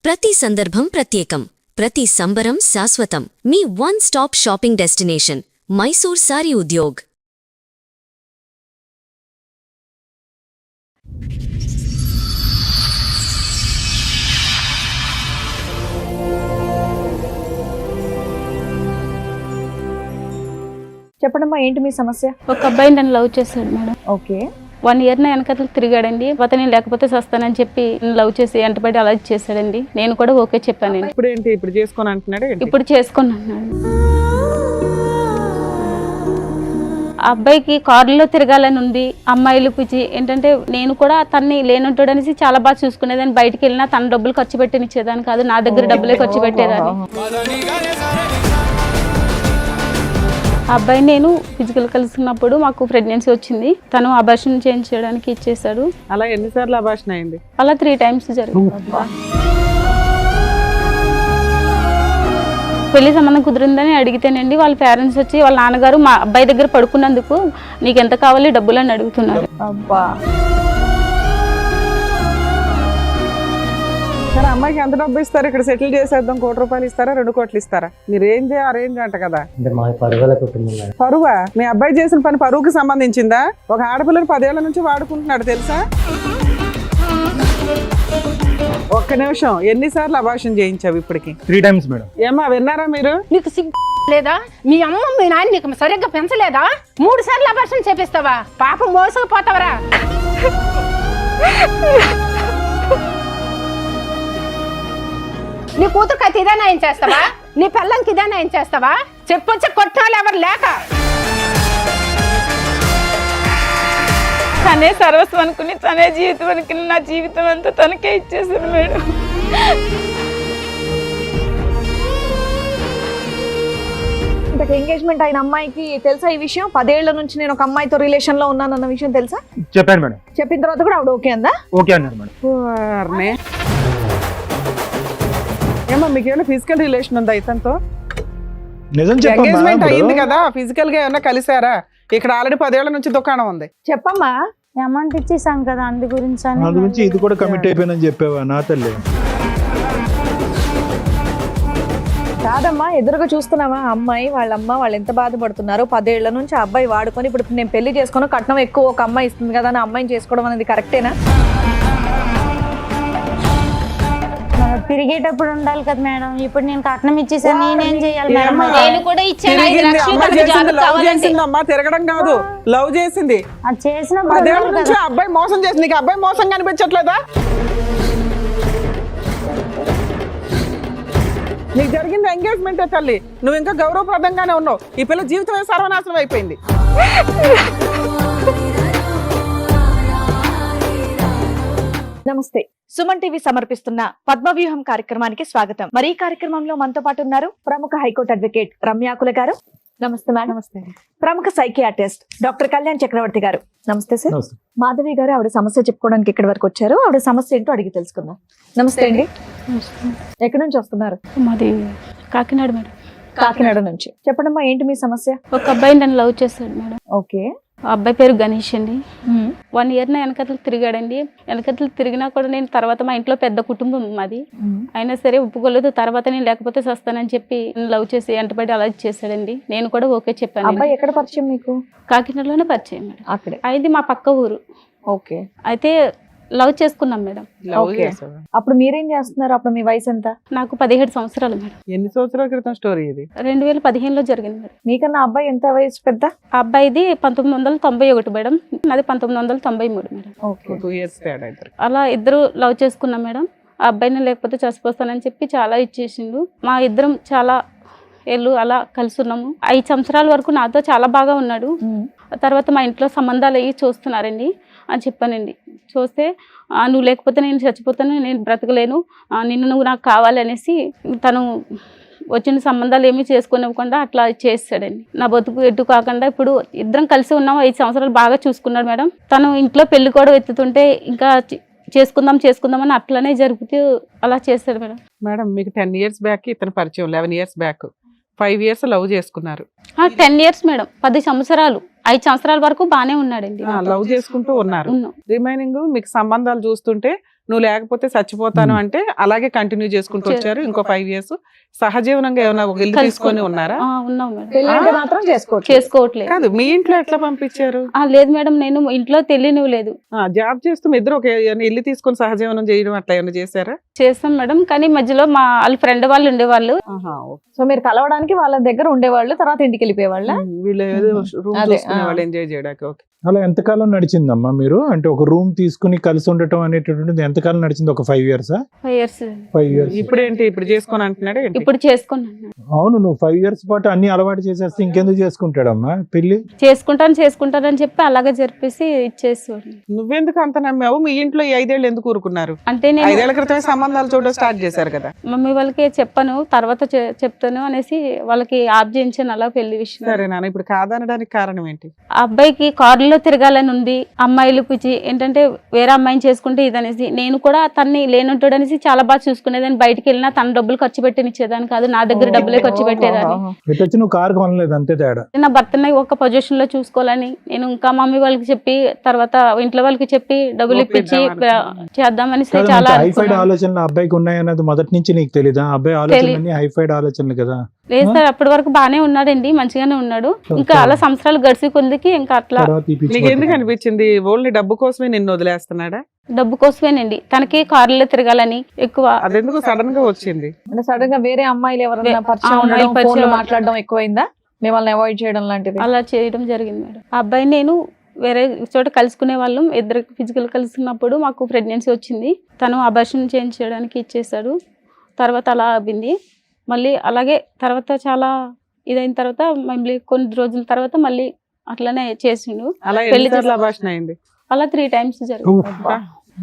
ప్రతి సందర్భం ప్రత్యేకం, ప్రతి సంబరం శాశ్వతం. మీ one stop shopping destination Mysore Saree Udyog. చెప్పడమ్మా, ఏంటి మీ సమస్య? ఒక అబ్బాయి నన్ను లవ్ చేశాడు మేడం. ఓకే. 1 year నా వెనకతలు తిరిగాడండి. నేను లేకపోతే సస్తానని చెప్పి లవ్ చేసి ఎంటబడి అలా చేశాడండి. నేను కూడా ఓకే చెప్పానండి. ఇప్పుడు ఏంటి, ఇప్పుడు చేసుకొని అంటున్నాడు? ఇప్పుడు చేసుకున్నాను. ఆ అబ్బాయికి కారులో తిరగాలని ఉంది. అమ్మాయిలు పిచ్చి ఏంటంటే నేను కూడా తన్ని లేనుంటాడు అనేసి చాలా బాగా చూసుకునేదాన్ని. బయటికి వెళ్ళినా తన డబ్బులు ఖర్చు పెట్టినిచ్చేదాన్ని కాదు, నా దగ్గర డబ్బులే ఖర్చు పెట్టేదాన్ని. ఆ అబ్బాయి నేను ఫిజికల్ కలిసినప్పుడు మాకు ప్రెగ్నెన్సీ వచ్చింది. తను అబార్షన్ చేయించడానికి ఇచ్చేసాడు. అలా ఎన్నిసార్లు అబార్షన్ అయింది? అలా 3 times జరిగింది. పెళ్లి సంబంధం కుదిరిందని అడిగితేనండి వాళ్ళ పేరెంట్స్ వచ్చి వాళ్ళ నాన్నగారు మా అబ్బాయి దగ్గర పడుకున్నందుకు నీకు ఎంత కావాలి డబ్బులు అని అడుగుతున్నారు. అబ్బా. సరే, అమ్మాయికి ఎంత డబ్బు ఇస్తారు? ఇక్కడ సెటిల్ చేసేద్దాం, 1 కోటి రూపాయలు ఇస్తారా, 2 కోట్లు ఇస్తారా? మీరు ఏం అరేంజ్ అంట కదా. పరువా? మీ అబ్బాయి చేసిన పని పరువుకి సంబంధించిందా? ఒక ఆడపిల్లని 10 ఏళ్ల నుంచి వాడుకుంటున్నాడు తెలుసా? ఒక్క నిమిషం, ఎన్నిసార్లు అబార్షన్ చేయించావు ఇప్పటికి? 3 times మేడం. ఏమా విన్నారా మీరు? నీకు సిగ్గు లేదా? మీ అమ్మ మీ నాన్న నీకు సరిగ్గా పెంచలేదా? 3 సార్లు అబార్షన్ చేపిస్తావా? పాపం మోసకపోతావరా? నీ కూతురుకి అయితే ఇదేనా ఏం చేస్తావా? నీ పిల్లంకి ఇదేనా ఏం చేస్తావా? చెప్పొచ్చి కొట్టాలి ఎవరు లేక. తనే సర్వస్వం అనుకుని, తనే జీవితం అనుకుని నా జీవితం అంతా తనకే ఇచ్చేసాను మేడం. ఇంతకు ఎంగేజ్మెంట్ అయిన అమ్మాయికి తెలుసా ఈ విషయం? 10 ఏళ్ల నుంచి నేను ఒక అమ్మాయితో రిలేషన్ లో ఉన్నానన్న విషయం తెలుసా? చెప్పాను మేడం. చెప్పిన తర్వాత కూడా ఆవిడ ఓకే అందా? ఓకే అన్నారు మేడం. వారిని. ఏమో మీకేమైనా ఫిజికల్ రిలేషన్ ఉందా ఇతనితో? నిజం ఎంగేజ్మెంట్ అయ్యింది చెప్పండి. కదా, ఫిజికల్ గా ఏమన్నా కలిసారా? ఇక్కడ ఆల్రెడీ 10 ఏళ్ల నుంచి దుకాణం ఉంది. చెప్పమ్మా. అమౌంట్ ఇచ్చేసాం కదా, అందు గురించి ఇది కూడా కమిట్ అయిపోయిందని చెప్పావా నా తల్లి? కాదమ్మా, ఎదురుగా చూస్తున్నావా అమ్మాయి వాళ్ళ అమ్మ వాళ్ళు ఎంత బాధపడుతున్నారు. 10 ఏళ్ల నుంచి ఆ అబ్బాయి వాడుకొని ఇప్పుడు నేను పెళ్లి చేసుకుని కట్నం ఎక్కువ ఒక అమ్మాయి ఇస్తుంది కదా అని అమ్మాయిని చేసుకోవడం అనేది కరెక్టేనా? తిరిగేటప్పుడు ఉండాలి కదా మేడం. ఇప్పుడు నేను కట్నం ఇచ్చేసాను, నేనేం చేయాలి మేడం? నేను కూడా ఇచ్చాను 5 లక్షలు తనకి జాబ్ కావాలంటే. అమ్మా తిరగడం కాదు, లవ్ చేసింది. అది చేసినప్పుడు 10 ఏళ్ల నుంచి అబ్బాయి మోసం చేసి నీకు అబ్బాయి మోసం కనిపించట్లేదా? నీకు జరిగింది ఎంగేజ్మెంట్ తల్లి, నువ్వు ఇంకా గౌరవప్రదంగానే ఉన్నావు. ఈ పిల్ల జీవితమే సర్వనాశనం అయిపోయింది. నమస్తే. సుమన్ టీవీ సమర్పిస్తున్న పద్మవ్యూహం కార్యక్రమానికి స్వాగతం. మరి ఈ కార్యక్రమంలో మనతో పాటు ఉన్నారు ప్రముఖ హైకోర్టు అడ్వకేట్ రమ్యాకుల గారు. నమస్తే మేడం. నమస్తే. ప్రముఖ సైకియాట్రిస్ట్ డాక్టర్ కళ్యాణ్ చక్రవర్తి గారు. నమస్తే సార్. నమస్తే. మాధవి గారు ఆవిడ సమస్య చెప్పుకోవడానికి ఇక్కడి వరకు వచ్చారు. ఆవిడ సమస్య ఏంటో అడిగి తెలుసుకుందాం. నమస్తే అండి. ఎక్కడి నుంచి వస్తున్నారు? మాది కాకినాడ మేడం. కాకినాడ నుంచి. చెప్పడమ్మా, ఏంటి మీ సమస్య? ఒక అబ్బాయి నన్ను లవ్ చేశాడు మేడం. ఓకే. ఆ అబ్బాయి పేరు గణేష్ అండి. 1 year నా వెనకతలు తిరిగాడండి. వెనకతలు తిరిగినా కూడా నేను తర్వాత మా ఇంట్లో పెద్ద కుటుంబం మాది, అయినా సరే ఒప్పుకోలేదు. తర్వాత నేను లేకపోతే సస్తానని చెప్పి లవ్ చేసి ఎంటబడి అలా చేశాడండి. నేను కూడా ఓకే చెప్పాను. అబ్బాయి ఎక్కడ పరిచయం మీకు? కాకినాడలోనే పరిచయం మేడం. అక్కడే. అది మా పక్క ఊరు. ఓకే. అయితే లవ్ చేసుకున్నాం మేడం. ఓకే. అప్పుడు మీరేం చేస్తున్నారు? అప్పుడు మీ వయసు ఎంత? నాకు 17 సంవత్సరాలు మేడం. ఎన్ని సంవత్సరాల క్రితం స్టోరీ ఇది? 2015లో జరిగింది మేడం. మీకన్నా అబ్బాయి ఎంత వయసు పెద్ద? ఆ అబ్బాయిది 1991 మేడం, నాది 1993 మేడం. ఓకే. 2 years తేడా ఇద్దరు. అలా ఇద్దరు లవ్ చేసుకున్నాం మేడం. ఆ అబ్బాయిని లేకపోతే చచ్చిపోతానని చెప్పి చాలా ఇచ్చేసిండు. మా ఇద్దరం చాలా ఏళ్ళు అలా కలిసి ఉన్నాము. 5 సంవత్సరాల వరకు నాతో చాలా బాగా ఉన్నాడు. తర్వాత మా ఇంట్లో సంబంధాలు అయ్యి చూస్తున్నారండి అని చెప్పానండి. చూస్తే నువ్వు లేకపోతే నేను చచ్చిపోతాను, నేను బ్రతకలేను, నిన్ను నువ్వు నాకు కావాలి అనేసి తను వచ్చిన సంబంధాలు ఏమీ చేసుకునివ్వకుండా అట్లా చేస్తాడండి. నా బతుకు ఎటు కాకుండా ఇప్పుడు ఇద్దరం కలిసి ఉన్నాము. 5 సంవత్సరాలు బాగా చూసుకున్నాడు మేడం. తను ఇంట్లో పెళ్లి కూడా ఎత్తుతుంటే ఇంకా చేసుకుందామని అట్లనే జరుగుతూ అలా చేస్తాడు మేడం. మేడం మీకు 10 years బ్యాక్ ఇతను పరిచయం, 11 years బ్యాక్ 5 years లవ్ చేసుకున్నారు. 10 years మేడం, 10 సంవత్సరాలు. 5 సంవత్సరాల వరకు బానే ఉన్నాడండి. లవ్ చేసుకుంటూ ఉన్నారు. రిమైనింగ్ మీకు సంబంధాలు చూస్తుంటే నువ్వు లేకపోతే చచ్చిపోతాను అంటే అలాగే కంటిన్యూ చేసుకుంటూ వచ్చారు. ఇంకో 5 years సహజీవనంగా ఏమైనా ఒక ఇల్లు తీసుకొని ఉన్నారా? ఉన్నాం మేడం. పెళ్లి అంటే మాత్రం చేసుకోవచ్చు. చేసుకోవట్లేదు. కాదు, మీ ఇంట్లో ఎట్లా పంపించారు? లేదు మేడం, నేను ఇంట్లో తెలియనివ్వలేదు. జాబ్ చేస్తూ మీ ఇద్దరు ఒక ఇల్లు తీసుకొని సహజీవనం చేయడం అట్లా ఏమైనా చేశారా? చేస్తాం మేడం, కానీ మధ్యలో మా వాళ్ళ ఫ్రెండ్ వాళ్ళు ఉండేవాళ్ళు. సో మీరు కలవడానికి వాళ్ళ దగ్గర ఉండేవాళ్ళు, తర్వాత ఇంటికి వెళ్ళిపోయేవాళ్ళ? వీళ్ళు ఏదో రూమ్ అదే, చూసుకునే వాళ్ళు ఎంజాయ్ చేయడానికి. ఓకే. అలా ఎంతకాలం నడిచిందమ్మా మీరు? అంటే ఒక రూమ్ తీసుకుని కలిసి ఉండటం అనేటటువంటిది ఎంతకాలం నడిచింది? ఒక 5 years? 5 years. 5 years. ఇప్పుడేంటి ఇప్పుడు చేసుకొని అంటున్నాడు? ఇప్పుడు చేసుకున్నాను. అవును, నువ్వు 5 years పాటు అన్ని అలవాటు చేసేస్తే ఇంకెందుకు చేసుకుంటాడమ్మా పెళ్లి? చేసుకుంటానని చెప్పి అలాగే జరిపేసి ఇచ్చేసేవాడు. నువ్వెందుకు అంత నమ్మావు? మీ ఇంట్లో ఈ 5 ఏళ్ళు ఎందుకు ఊరుకున్నారు? అంటే నేను 5 ఏళ్ల క్రితమే సంబంధాలు చూడడం స్టార్ట్ చేశారు కదా. మమ్మీ వాళ్ళకి చెప్పాను, తర్వాత చెప్తాను అనేసి వాళ్ళకి ఆప్ చేయించాను అలా పెళ్లి విషయం. సరే నాన్న, ఇప్పుడు కాదనడానికి కారణం ఏంటి? ఆ అబ్బాయికి కారులో తిరగాలని ఉంది, అమ్మాయిలు పిచ్చి ఏంటంటే వేరే అమ్మాయిని చేసుకుంటే ఇదనేసి. నేను కూడా తన్ని లేనుంటాడు అనేసి చాలా బాగా చూసుకునేదాన్ని. బయటికి వెళ్ళినా తన డబ్బులు ఖర్చు పెట్టనిచ్చేదాన్ని కాదు, నా దగ్గర డబ్బులే ఖర్చు పెట్టేదాన్ని. ఇటు వచ్చి నువ్వు కారు కొనలేదు, అంతే తేడా. నా భర్తని ఒక పొజిషన్ లో చూసుకోవాలని నేను ఇంకా మమ్మీ వాళ్ళకి చెప్పి తర్వాత ఇంట్లో వాళ్ళకి చెప్పి డబ్బులు ఇప్పించి చేద్దామని చాలా హైఫైడ్ ఆలోచనలు అబ్బాయికి ఉన్నాయన్నది మొదటి నుంచి నీకు తెలీదా? అబ్బాయి ఆలోచనలు హైఫైడ్ ఆలోచనలు కదా. లేదు సార్, అప్పటి వరకు బానే ఉన్నాడండి, మంచిగానే ఉన్నాడు. ఇంకా అలా సంవత్సరాలు గడిచి కొద్దికి ఇంకా అట్లా. నీకు ఎందుకు అనిపించింది ఓన్లీ డబ్బు కోసమే నిన్ను వదిలేస్తున్నాడా? డబ్బు కోసమేనండి, తనకి కారులో తిరగాలని ఎక్కువ. అదెందుకు సడన్ గా వచ్చింది? అంటే సడన్ గా వేరే అమ్మాయిలు ఎవరైనా పరిచయం ఉండడం, ఫోన్ లో మాట్లాడడం ఎక్కువైందా? మిమ్మల్ని అవాయిడ్ చేయడం లాంటిది అలా చేయడం జరిగింది మేడం. ఆ అబ్బాయి నేను వేరే చోట కలుసుకునే వాళ్ళం, ఇద్దరు ఫిజికల్ కలుసుకున్నప్పుడు మాకు ప్రెగ్నెన్సీ వచ్చింది. తను అబార్షన్ చేయించడానికి ఇచ్చేసాడు. తర్వాత అలా అయింది. మళ్ళీ అలాగే తర్వాత చాలా ఇదైన తర్వాత మళ్ళీ కొన్ని రోజుల తర్వాత మళ్ళీ అట్లనే చేసిండు. పెళ్లి అబార్షన్ అయింది. అలా 3 times జరిగింది.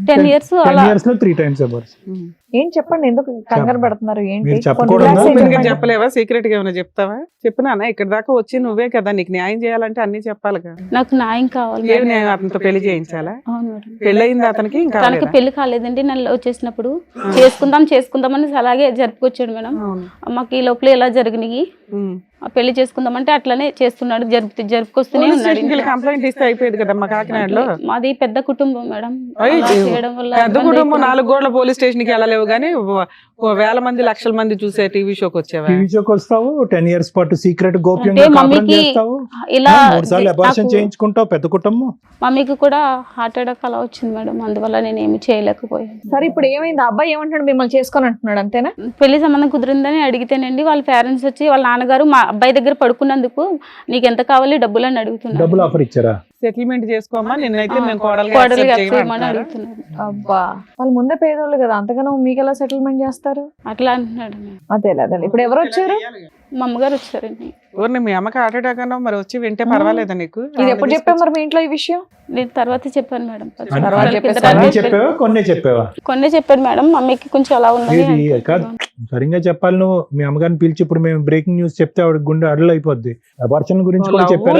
10 years అలా 10 years లో 3 times అబార్షన్. ఏం చెప్పండి, ఎందుకు కంగారు పెడుతున్నారు? ఏంటి మీరు చెప్పకూడదా? చెప్పలేవా? సీక్రెట్ గా ఏమైనా చెప్తావా? చెప్పు నాన్న, ఇక్కడ దాకా వచ్చి నువ్వే కదా, నీకు న్యాయం చేయాలంటే అన్ని చెప్పాలిగా. నాకు న్యాయం కావాలి. ఏ న్యాయం? అతనితో పెళ్లి చేయించాలా? అవును మేడం. పెళ్లి అయింది అతనికి? ఇంకా తనకి పెళ్లి కాలేదండి. నన్ను వచ్చేసినప్పుడు చేసుకుందాం అని అలాగే జరుపుకొచ్చాడు మేడం. మాకు ఈ లోపల ఎలా జరిగినాయి, పెళ్లి చేసుకుందామంటే అట్లనే చేస్తున్నాడు, జరుపుకొస్తూనే ఉన్నాడు. కంప్లైంట్ ఇస్తే అయిపోయేది కదమ్మా కాకినాడలో. మాది పెద్ద కుటుంబం మేడం. చేయడం వల్ల పెద్ద కుటుంబం 4 గోడల పోలీస్ స్టేషన్ కి వెళ్ళలేవు కానీ వేల మంది లక్షల మంది చూసే టీవీ షోకి వచ్చావా? టీవీ షోకి వస్తావు, 10 years పాటు సీక్రెట్ గోప్యంగా కాపురం చేస్తావు, ఇలా 3 సార్లు అబార్షన్ చేయించుకుంటావు. పెద్ద కుటుంబం. మమ్మీకి కూడా హార్ట్ అటాక్ అలా వచ్చింది మేడం, అందువల్ల నేను ఏమి చేయలేకపోయాను. సరే ఇప్పుడు ఏమైంది? అబ్బాయి ఏమంటాడు? మిమ్మల్ని చేసుకొని అంటున్నాడు అంతేనా? పెళ్లి సంబంధం కుదిరిందని అడిగితేనండి వాళ్ళ పేరెంట్స్ వచ్చి వాళ్ళ నాన్నగారు మా అబ్బాయి దగ్గర పడుకున్నందుకు నీకు ఎంత కావాలి డబ్బులు అని అడుగుతున్నారు. డబ్బులు ఆఫర్ ఇచ్చారా? సెటిల్మెంట్ చేసుకోమా, నిన్నైతే మేము కోడలుగా చేయమని అడుగుతున్నారు. అబ్బా, వాళ్ళు ముందే పేదోళ్ళు కదా, అంతగానో మీకు ఎలా సెటిల్మెంట్ చేస్తారు? అట్లా అంటున్నాడు. అదే అదే. ఇప్పుడు ఎవరు వచ్చారు? మా అమ్మగారు వచ్చారండి. ఎవరిని? మీ అమ్మకి హార్ట్ అటాక్ అన్నావు, మరి వచ్చి వింటే పర్వాలేదా నీకు? ఇది ఎప్పుడు చెప్పావు మరి మీ ఇంట్లో ఈ విషయం? నేను తర్వాత చెప్పాను మేడం. కొన్నే చెప్పావా? కొన్నే చెప్పాడు మేడం. మమ్మీకి కొంచెం అలా ఉంది. సరిగ్గా చెప్పాలి నువ్వు. మీ అమ్మగారిని పిలిచి ఇప్పుడు మేము బ్రేకింగ్ న్యూస్ చెప్తే ఆవిడ గుండె అడలు అయిపోద్ది. అబార్షన్ గురించి కూడా చెప్పారా?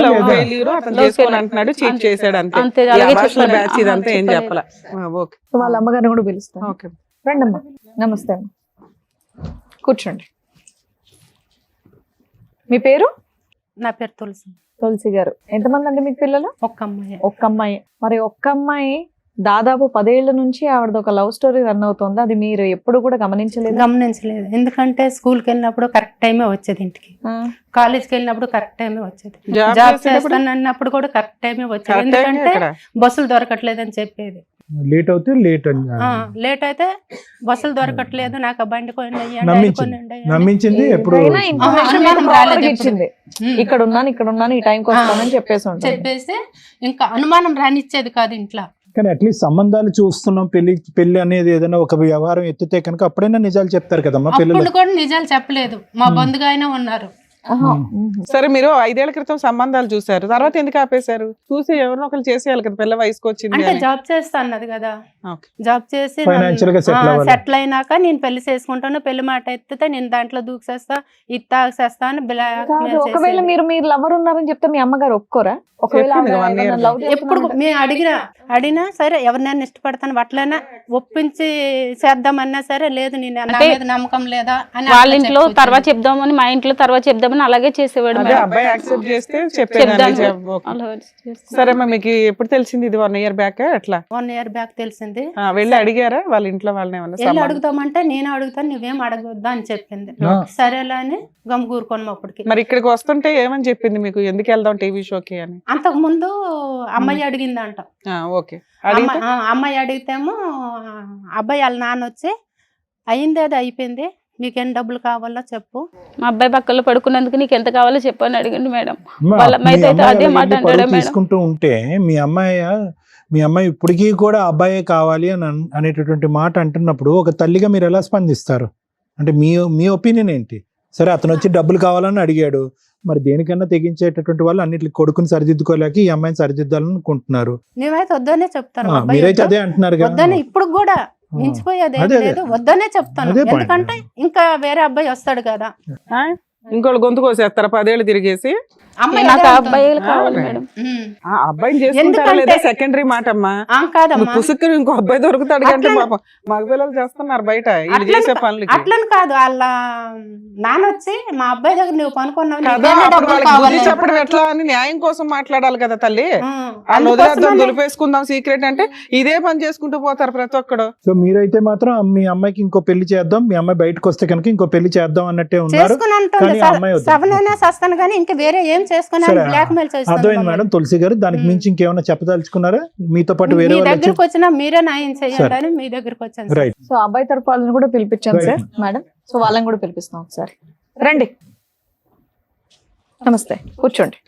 వాళ్ళ అమ్మగారిని కూడా పిలుస్తాను. రండి అమ్మా. నమస్తే అమ్మ, కూర్చోండి. మీ పేరు? నా పేరు తులసి. తులసి గారు. ఎంతమంది అండి మీకు పిల్లలు? ఒక్క అమ్మాయి. ఒక్క అమ్మాయి. మరి ఒక్క అమ్మాయి దాదాపు 10 ఏళ్ల నుంచి ఆవిడది ఒక లవ్ స్టోరీ రన్ అవుతుంది. అది మీరు ఎప్పుడు కూడా గమనించలేదు. ఎందుకంటే స్కూల్కి వెళ్ళినప్పుడు కరెక్ట్ టైమే వచ్చేది, ఇంటికి కాలేజ్కి వెళ్ళినప్పుడు కరెక్ట్ టైమే వచ్చేది, జాబ్ చేస్తాను అన్నప్పుడు కూడా కరెక్ట్ టైమే వచ్చేది. ఎందుకంటే బస్సులు దొరకట్లేదని చెప్పేది. లేట్ అవుతే లేట్ అయితే బస్సులు దొరకట్లేదు, నాకు బండి నమ్మించింది. ఎప్పుడు ఇక్కడ ఉన్నాను ఈ టైంకి వస్తానని చెప్పేసి ఇంకా అనుమానం రానిచ్చేది కాదు ఇంట్లో. కానీ అట్లీస్ట్ సంబంధాలు చూస్తున్నాం, పెళ్లి అనేది ఏదైనా ఒక వ్యవహారం ఎత్తితే కనుక అప్పుడైనా నిజాలు చెప్తారు కదమ్మా. పిల్లలు కూడా నిజాలు చెప్పలేదు, మా బంధుగా అయినా ఉన్నారు. సరే, మీరు 5 ఏళ్ల క్రితం సంబంధాలు చూసారు, తర్వాత ఎందుకు ఆపేశారు? చూసి ఎవరినో ఒకరు చేసేయాలి కదా, పిల్ల వయసుకు వచ్చింది. అంటే జాబ్ చేస్తా అన్నది కదా, జాబ్ చేసి సెటిల్ అయినాక నేను పెళ్లి చేసుకుంటాను, పెళ్లి మాట ఎత్తితే నేను దాంట్లో దూకేస్తా, ఇది తాగేస్తా అని. ఒకవేళ మీరు లవర్ ఉన్నారని చెప్తే మీ అమ్మగారు ఒప్పుకోరా? ఎప్పుడు మేము అడిగినా సరే, ఎవరినైనా ఇష్టపడతాను అట్లైనా ఒప్పించి చేద్దామన్నా సరే, లేదు నేను నమ్మకం లేదా అని వాళ్ళ ఇంట్లో తర్వాత చెప్దామని, మా ఇంట్లో తర్వాత చెప్దాం చేద్దామని అలాగే చేసేవాడు అదే మేడం. అబ్బాయి యాక్సెప్ట్ చేస్తే చెప్పేదాన్ని. చెప్దాను. అలా చేస్తే- సరే అమ్మా, మీకు ఎప్పుడు తెలిసింది ఇది 1 year బ్యాక్ ఎట్లా? 1 year బ్యాక్ తెలిసింది. వెళ్ళి అడిగారా వాళ్ళ ఇంట్లో వాళ్ళని ఏమన్నా వెళ్ళి సంబంధం? అడుగుతామంటే నేను అడుగుతాను నువ్వేం అడగొద్దా అని చెప్పింది. ఆ. సరేలే అని గమ్ముకూరుకోను అప్పటికి. మరి ఇక్కడికి వస్తుంటే ఏమని చెప్పింది మీకు, ఎందుకు వెళ్దాం టీవీ షోకి అని? అంతకు ముందు అమ్మాయి అడిగిందంట. ఓకే, అడిగితే అమ్మాయి అడిగితేమో అబ్బాయి వాళ్ళ నాన్న వచ్చి అయింది అది అయిపోయింది, మీకేం డబ్బులు కావాలో చెప్పు. మా అబ్బాయి పక్కలో పడుకున్నందుకు నీకు ఎంత కావాలో చెప్పు అని అడిగిండు మేడం. అమ్మా, వాళ్ళ మీ అమ్మాయితో అయితే అమ్మాయి అదే అలా మాట వెళ్ళి అంటాడా పరువు మేడం? తీసుకుంటూ ఉంటే మీ అమ్మాయి ఇప్పటికీ కూడా అబ్బాయే కావాలి అని అనేటటువంటి మాట అంటున్నప్పుడు ఒక తల్లిగా మీరు ఎలా స్పందిస్తారు? అంటే మీ ఒపీనియన్ ఏంటి? సరే, అతను వచ్చి డబ్బులు కావాలని అడిగాడు, మరి దేనికన్నా తెగించేటటువంటి వాళ్ళు అన్నిటికి కొడుకుని సరిదిద్దుకోలేక ఈ అమ్మాయిని సరిదిద్దాలనుకుంటున్నారు. నేనైతే వద్దనే చెప్తాను. అబ్బాయి మీరైతే వద్దు. అదే అంటున్నారు కదా. వద్దనే ఇప్పుడు కూడా మించిపోయేది ఏం అదే, అదే. లేదు, వద్దనే చెప్తాను. అదే point. ఎందుకంటే ఇంకా వేరే అబ్బాయి వస్తాడు కదా. ఇంకోళ్ళు గొంతు కోసేస్తారా 10 ఏళ్ళు తిరిగేసి? అమ్మాయి నాకు అదే అబ్బాయిలు అంటుంది. కావాలి మేడం. ఉమ్. ఆ అబ్బాయిని చేసుకుంటారా ఎందుకంటే- లేదా సెకండరీ మాట అమ్మా. కాదమ్మా, పుసుక్కుని ఇంకో అబ్బాయి దొరుకుతాడు కంటే అట్లా- పాపం మగ పిల్లలు చేస్తున్నారు బయట వీళ్ళు అట్లని చేసే పనులకి అట్లని కాదు, వాళ్ళ నాన్న వచ్చి మా అబ్బాయి దగ్గర నువ్వు పనుకున్నావు, కదా. నీకేమైనా అప్పుడు డబ్బులు వాళ్ళకి కావాలి. బుద్ధి చెప్పడం ఎట్లా అని న్యాయం కోసం మాట్లాడాలి కదా తల్లి. వాళ్ళు అందుకోసమనే- వదిలేద్దాం, దులిపేసుకుందాం సీక్రెట్ అంటే ఇదే పని చేసుకుంటూ పోతారు ప్రతి ఒక్కడు. సో మీరైతే మాత్రం మీ అమ్మాయికి ఇంకో పెళ్లి చేద్దాం, మీ అమ్మాయి బయటకు వస్తే కనుక ఇంకో పెళ్లి చేద్దాం అన్నట్టే ఉన్నారు. చేసుకుని అంటుంది కానీ ఆ అమ్మాయి వద్దు. సవనైనా సస్తాను కానీ ఇంకా వేరే ఏం చేసుకుని సరే, బ్లాక్ మెయిల్ అర్థమైంది మేడం. తులసి గారు, దానికి మించి ఇంకేమైనా చెప్పదలుచుకున్నారా? మీతో పాటు వేరే మీ వాళ్ళు వచ్చి దగ్గరకు వచ్చినా మీరే న్యాయం చేయండి సరే. అని మీ దగ్గరకు వచ్చాను సార్. రైట్. సో అబ్బాయి తరపు వాళ్ళని కూడా పిలిపించాను Right. Sir madam. సో వాళ్ళని కూడా పిలిపిస్తాం ఒకసారి. రండి, నమస్తే, కూర్చోండి.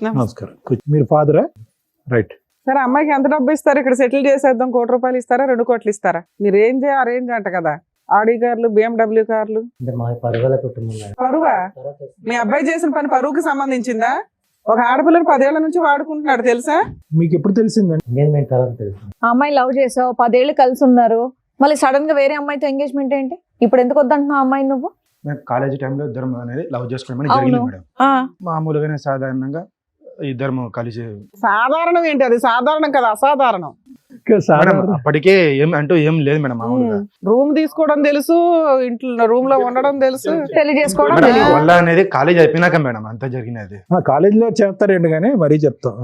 నమస్కారం. మీరు ఫాదరా? రైట్. సరే, అమ్మాయికి ఎంత డబ్బు ఇస్తారు? ఇక్కడ సెటిల్ చేసేద్దాం, 1 కోటి రూపాయలు ఇస్తారా 2 కోట్లు ఇస్తారా? మీ రేంజ్ ఆ రేంజ్ అంట కదా. ఆడి కార్లు, BMW కార్లు. పరువా? మీ అబ్బాయి చేసిన పని పరువుకి సంబంధించిందా? ఒక ఆడపిల్లని 10 ఏళ్ల నుంచి వాడుకుంటున్నాడు తెలుసా? మీకు ఎప్పుడు తెలిసిందండి? ఆ అమ్మాయి లవ్ చేసావు, 10 ఏళ్ళు కలిసి ఉన్నారు, మళ్ళీ సడన్ గా వేరే అమ్మాయితో ఎంగేజ్మెంట్ ఏంటి? ఇప్పుడు ఎందుకు వద్దంటున్నావు ఆ అమ్మాయి నువ్వు? కాలేజీ టైంలో ఇద్దరం అనేది లవ్ చేసుకోవడం అవును. జరిగింది మేడం. ఆ, మామూలుగానే సాధారణంగా ఇద్దరం కలిసి సాధారణం ఏంటి? అది సాధారణం కదా, అసాధారణం. మేడం అప్పటికే ఏం లేదు మేడం. మామూలుగా రూమ్ తీసుకోవడం తెలుసు, ఇంట్లో రూమ్ లో ఉండడం తెలుసు. పెళ్లి చేసుకోవడం మేడం తెలియదు. వల్ల అనేది కాలేజ్ అయిపోయినాక మేడం అంతా జరిగినది. కాలేజీలో చేస్తారండి, కానీ మరీ చెప్తాం.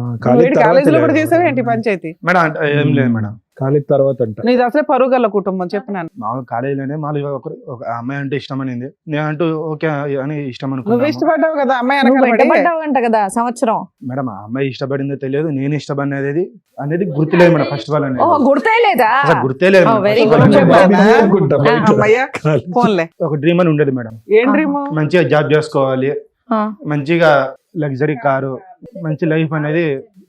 కాలేజీలో కూడా చేసావు ఏంటి పంచాయతీ? మేడం ఏం లేదు మేడం. కాలేజ్ తర్వాత అంట. నీది అసలే పరుగల్ల కుటుంబం చెప్పినాను. మామూలు కాలేజీలోనే మామూలుగా ఒక అమ్మాయి అంటే ఇష్టం అనింది, నేను అంటూ ఓకే అని ఇష్టం నువ్వు అనుకున్నాను ఇష్టపడ్డావు కదా అమ్మాయి నువ్వు వెనకాల పడి. వెంటబడ్డావంట కదా సంవత్సరం. మేడం. ఆ అమ్మాయి ఇష్టపడిందో తెలియదు, నేను ఇష్టపడినది అనేది గుర్తులేదు మేడం. ఫస్ట్ ఆల్ ఓహో, అనేది గుర్తే లేదా? అసలు గుర్తే లేదు madam. very First good. of all అనేది చెప్పాను. అనుకుంటా బయట. అమ్మయ్య ఫోన్లే. ఒక డ్రీమ్ అని ఉండేది మేడం. ఏం డ్రీమ్? మంచిగా జాబ్ చేసుకోవాలి, ఆ. మంచిగా లగ్జరీ కారు, మంచి లైఫ్ అనేది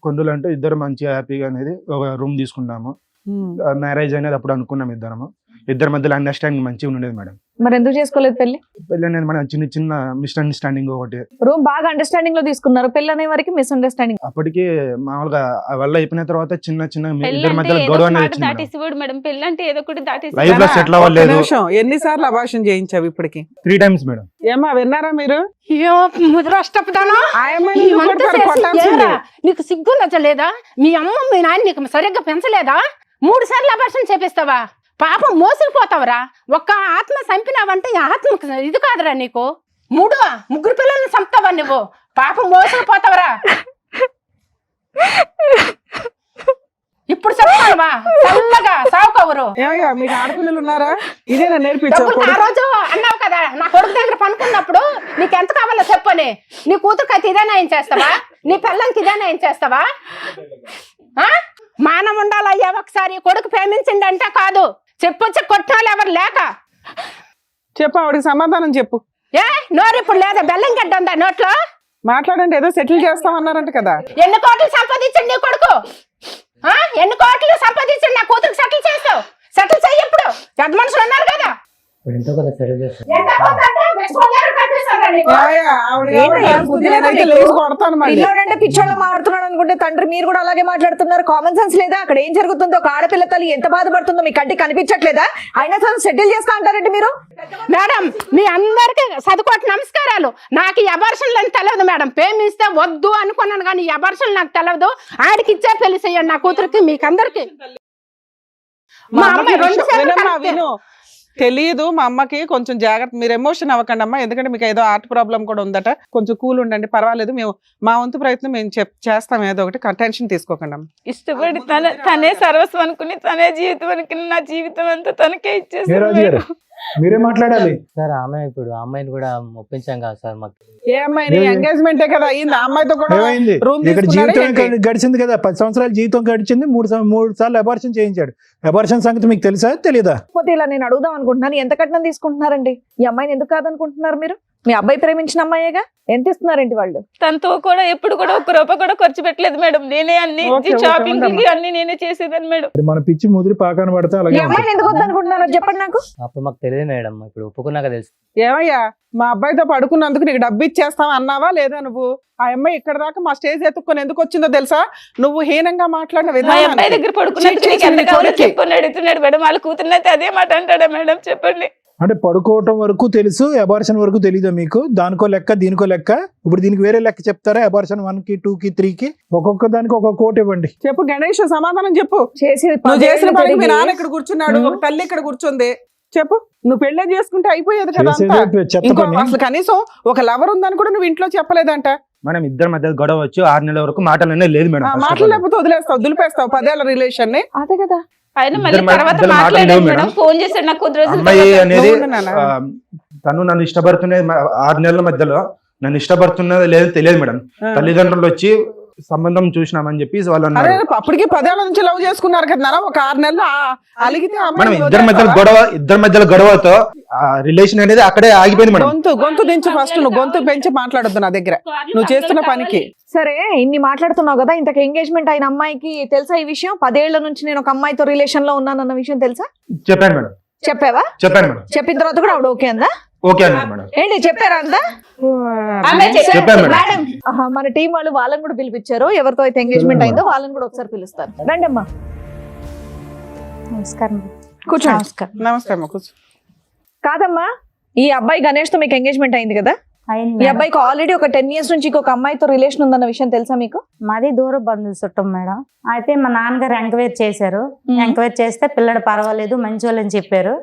కొందులంటూ ఇద్దరు మంచిగా హ్యాపీగా అనేది ఒక రూమ్ తీసుకున్నాము. మ్యారేజ్ అనేది అప్పుడు అనుకున్నాం ఇద్దరి మధ్యలో అండర్స్టాండింగ్ మంచిగా ఉండేది మేడం. మరి ఎందుకు చేసుకోలేదు పెళ్లి? పెళ్ళి అనేది మన చిన్న చిన్న మిస్అండర్స్టాండింగ్ ఒకటి. రూమ్ బాగా అండర్స్టాండింగ్ లో తీసుకున్నారు, పెళ్లి అనే వరకు మిస్అండర్స్టాండింగ్. అప్పటికి మామూలుగా ఆ వల్ల అయిపోయిన తర్వాత చిన్న చిన్న పెళ్ళి ఇద్దరి అంటే మధ్యలో ఏదో గొడవ ఒక అనేది మాట వచ్చింది మేడం. దాటేసేవాడు మేడం. పెళ్ళి అంటే ఏదో ఒకటి దాటేసి లైఫ్ లో సెటిల్ అవ్వలేదు. ఎన్నిసార్లు అభాషణ చేయించావు ఇప్పటికి? 3 times మేడం. ఏమా విన్నారా మీరు? అయ్యో ముద్రష్టపదానా ఆయమ్మని నువ్వు కొడతారు, కొట్టాల్సిందే. నీకు సిగ్గు నచ్చలేదా? మీ అమ్మ మీ నాన్న నీకు సరిగ్గా పెంచలేదా? 3 సార్లు అభాషణ చేపిస్తావా? పాపం మోసుకుపోతావరా? ఒక్క ఆత్మ చంపినావంటే ఈ ఆత్మ ఇది కాదురా నీకు. 3 పిల్లల్ని చంపుతావా నువ్వు? పాపం మోసుకుపోతావరా? ఇప్పుడు చెప్తావా? చల్లగా సావుకవరు. ఏమయ్యా మీకు ఆడపిల్లలు ఉన్నారా? ఇదే నేను నేర్పించావు. డబ్బులు ఆ రోజు అన్నావు కదా, నా కొడుకు దగ్గర పనుకున్నప్పుడు నీకు ఎంత కావాలో చెప్పని. నీ కూతురుకి అయితే ఇదే న్యాయం చేస్తావా? నీ పిల్లలకి ఇదే న్యాయం చేస్తావా? మానం ఉండాలయ్యా. ఒకసారి కొడుకు ప్రేమించిండంటే కాదు, చెప్పొచ్చి కొట్టాలి ఎవరు లేక. చెప్పు, ఆవిడకి సమాధానం చెప్పు. ఏ నోరు ఇప్పుడు లేదా? బెల్లం గడ్డ ఉందా నోట్లో? మాట్లాడండి, ఏదో సెటిల్ చేస్తామన్నారంట కదా. ఎన్ని కోట్లు సంపాదించండి నీ కొడుకు? ఎన్ని కోట్లు సంపాదించండి నా కూతురికి సెటిల్ చేస్తావు? సెటిల్ చెయ్యి. ఇప్పుడు పెద్ద మనుషులు ఉన్నారు కదా. ఎంత కొంత అంటే మెచ్చుకోలేరు కనిపిస్తారా నీకు? ఏమయ్యా, ఏంటయ్యా, బుద్ధి లేదా నేనైతే నీకు? లేచి కొడతాను మళ్ళీ. పిల్లోడంటే పిచ్చోళ్ళ మాట్లాడుతున్నాడు అనుకుంటే తండ్రి మీరు కూడా అలాగే మాట్లాడుతున్నారు. కామన్ సెన్స్ లేదా? అక్కడ ఏం జరుగుతుందో, ఒక ఆడపిల్ల తల్లి ఎంత బాధపడుతుందో మీ కంటికి కనిపించట్లేదా? అయినా సరే సెటిల్ చేస్తా అంటారంటే మీరు. మేడం మీ అందరికి చదువుకోటి నమస్కారాలు. నాకు ఈ అబార్షన్లు అని తెలియదు మేడం. ప్రేమిస్తే వద్దు అనుకున్నాను కానీ ఈ అబార్షన్లు నాకు తెలియదు. ఆడికి ఇచ్చే పెళ్లి చేయండి నా కూతురికి, మీకు అందరికి. మా అమ్మాయి 2 సార్లు వినమ్మా, కరెక్టే. విను. తెలియదు మా అమ్మకి, కొంచెం జాగ్రత్త, మీరు ఎమోషన్ అవ్వకండి అమ్మా, ఎందుకంటే మీకు ఏదో హార్ట్ ప్రాబ్లం కూడా ఉందట, కొంచెం కూల్ ఉండండి, పర్వాలేదు, మేము మా వంతు ప్రయత్నం మేము చేస్తాం, ఏదో ఒకటి టెన్షన్ తీసుకోకండి అమ్మా. ఇష్టపడి తనే సర్వస్వం అనుకుని, తనే జీవితం అనుకుని, నా జీవితం అంతా తనకే ఏ ఇచ్చేసాను రాజు గారు మీరే మాట్లాడాలి. సార్ ఆమె ఇప్పుడు ఆ అమ్మాయిని కూడా ఒప్పించాం కదా సార్ మాకు. ఏ అమ్మాయిని? ఎంగేజ్మెంటే కదా అయింది, ఆ అమ్మాయితో కూడా ఏమైంది? రూమ్ ఇక్కడ జీవితం గడిచింది కదా, 10 సంవత్సరాల జీవితం గడిచింది, 3 సార్లు అబార్షన్ చేయించాడు. అబార్షన్ సంగతి మీకు తెలుసా తెలీదా? కాకపోతే ఇలా నేను అడుగుదాం అనుకుంటున్నాను, ఎంత కట్నం తీసుకుంటున్నారండి? ఈ అమ్మాయిని ఎందుకు కాదనుకుంటున్నారు మీరు? మీ అబ్బాయి ప్రేమించిన అమ్మాయేగా, ఎంత ఇస్తున్నారేంటి వాళ్ళు? తనతో కూడా ఎప్పుడు కూడా 1 రూపాయి కూడా ఖర్చు పెట్టలేదు మేడం. నేనే అన్ని షాపింగ్ అన్ని నేనే చేసేదాన్ని మేడం. మన పిచ్చి ముదిరి పాకాన పడితే ఈ అలాగే అమ్మాయిని ఎందుకు వద్దనుకుంటున్నారో చెప్పండి నాకు. అప్పుడు మాకు తెలియదు మేడం, ఇప్పుడు ఒప్పుకున్నాక తెలుసు. ఏమయ్యా, మా అబ్బాయితో పడుకున్నందుకు నీకు డబ్బు ఇచ్చేస్తావా అన్నావా లేదా? నువ్వు ఆ అమ్మాయి ఇక్కడ దాకా మా స్టేజ్ ఎత్తుక్కొని ఎందుకు వచ్చిందో తెలుసా? నువ్వు హీనంగా మాట్లాడిన మా విధానం. అబ్బాయి దగ్గర పడుకున్నట్టు ఎంత కావాలో చెప్పని అడుగుతున్నాడు మేడం. వాళ్ళ కూతురునైతే అదే మాట అంటాడా మేడం? చెప్పండి. అంటే పడుకోవటం వరకు తెలుసు, అబార్షన్ వరకు తెలీదా మీకు? దానికో లెక్క దీనికో లెక్క. ఇప్పుడు దీనికి వేరే లెక్క చెప్తారా? అబార్షన్ 1కి 2కి 3కి ఒక్కొక్క దానికి ఒక కోట్ ఇవ్వండి. చెప్పు గణేష్, సమాధానం చెప్పు. చేసి నువ్వు చేసిన పనికి మీ నాన్న ఇక్కడ కూర్చున్నాడు, ఒక తల్లి ఇక్కడ కూర్చుంది. చెప్పు, నువ్వు పెళ్ళే చేసుకుంటే అయిపోయేది కదా అంతా. చేసేదే చెత్త ఇంకో పని. అసలు కనీసం ఒక లవర్ ఉందని కూడా నువ్వు ఇంట్లో చెప్పలేదంట. మనం ఇద్దరి మధ్య గొడవ వచ్చి 6 నెలల వరకు మాటలనే లేదు మేడం. మాటలు లేకపోతే వదిలేస్తావు, దులిపేస్తావు 10 ఏళ్ల రిలేషన్ ని. అదే కదా. ఆయన మళ్ళీ ఇద్దరు తర్వాత ఇద్దరు మాట్లాడాడు మాట్లాడలేవు మేడం. మేడం. ఫోన్ చేశాడు నాకు కొద్ది రోజుల అమ్మాయి తర్వాత. అనేది నువ్వు నాన్న. తను నన్ను ఇష్టపడుతున్నది 6 నెలల మధ్యలో నన్ను ఇష్టపడుతున్నది లేదు తెలియదు మేడం. తల్లిదండ్రులు వచ్చి సంబంధం చూసినామని చెప్పి వాళ్ళు అరే అన్నారు. అప్పటికి 10 ఏళ్ల నుంచి లవ్ చేసుకున్నారు కదా నాన్న, ఒక 6 నెలలు అలిగితే ఆ మనం అమ్మాయిని ఇద్దరి మధ్యలో గొడవతో రిలేషన్ అనేది అక్కడే ఆగిపోయింది మేడం. గొంతు దించు ఫస్ట్, నువ్వు గొంతు పెంచి మాట్లాడొద్దు నా దగ్గర, నువ్వు చేస్తున్న పనికి. సరే, ఇన్ని మాట్లాడుతున్నావు కదా, ఇంతకు ఎంగేజ్మెంట్ అయిన అమ్మాయికి తెలుసా ఈ విషయం? 10 ఏళ్ల నుంచి నేను ఒక అమ్మాయితో రిలేషన్ లో ఉన్నానన్న విషయం తెలుసా? చెప్పాను మేడం. చెప్పావా? చెప్పాను మేడం. చెప్పిన తర్వాత కూడా ఆవిడ ఓకే అందా? ఓకే అన్నారు మేడం. ఏంటి చెప్పారా అందా? చెప్పాను మేడం. ఆహా, మన టీం వాళ్ళు వాళ్ళని కూడా పిలిపించారు. ఎవరితో అయితే ఎంగేజ్మెంట్ అయిందో వాళ్ళని కూడా ఒకసారి పిలుస్తారు. రండి అమ్మా, నమస్కారం. కూర్చోండి. నమస్కారం. నమస్తే అమ్మ, కూర్చో. కాదమ్మా, ఈ అబ్బాయి గణేష్ తో మీకు ఎంగేజ్మెంట్ అయింది కదా? అయింది ఈ మేడం. అబ్బాయికి ఆల్రెడీ ఒక 10 years నుంచి ఇంకొక అమ్మాయితో రిలేషన్ ఉందన్న విషయం తెలుసా మీకు? మాది దూర బంధువులు చుట్టం మేడం. అయితే మా నాన్నగారు ఎంక్వైరీ చేశారు. ఎంక్వైరీ చేస్తే పిల్లడు పర్వాలేదు, మంచి వాళ్ళని చెప్పారు.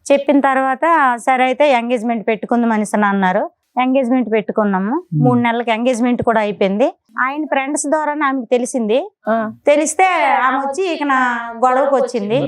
చెప్పిన తర్వాత సరే అయితే ఎంగేజ్మెంట్ పెట్టుకుందాం అనేసి అన్నారు. ఎంగేజ్మెంట్ పెట్టుకున్నాము. 3 నెలలకి ఎంగేజ్మెంట్ కూడా అయిపోయింది. ఆయన ఫ్రెండ్స్ ద్వారా ఆమెకు తెలిసింది. తెలిస్తే ఆమె వచ్చి ఇక నా గొడవకు వచ్చింది.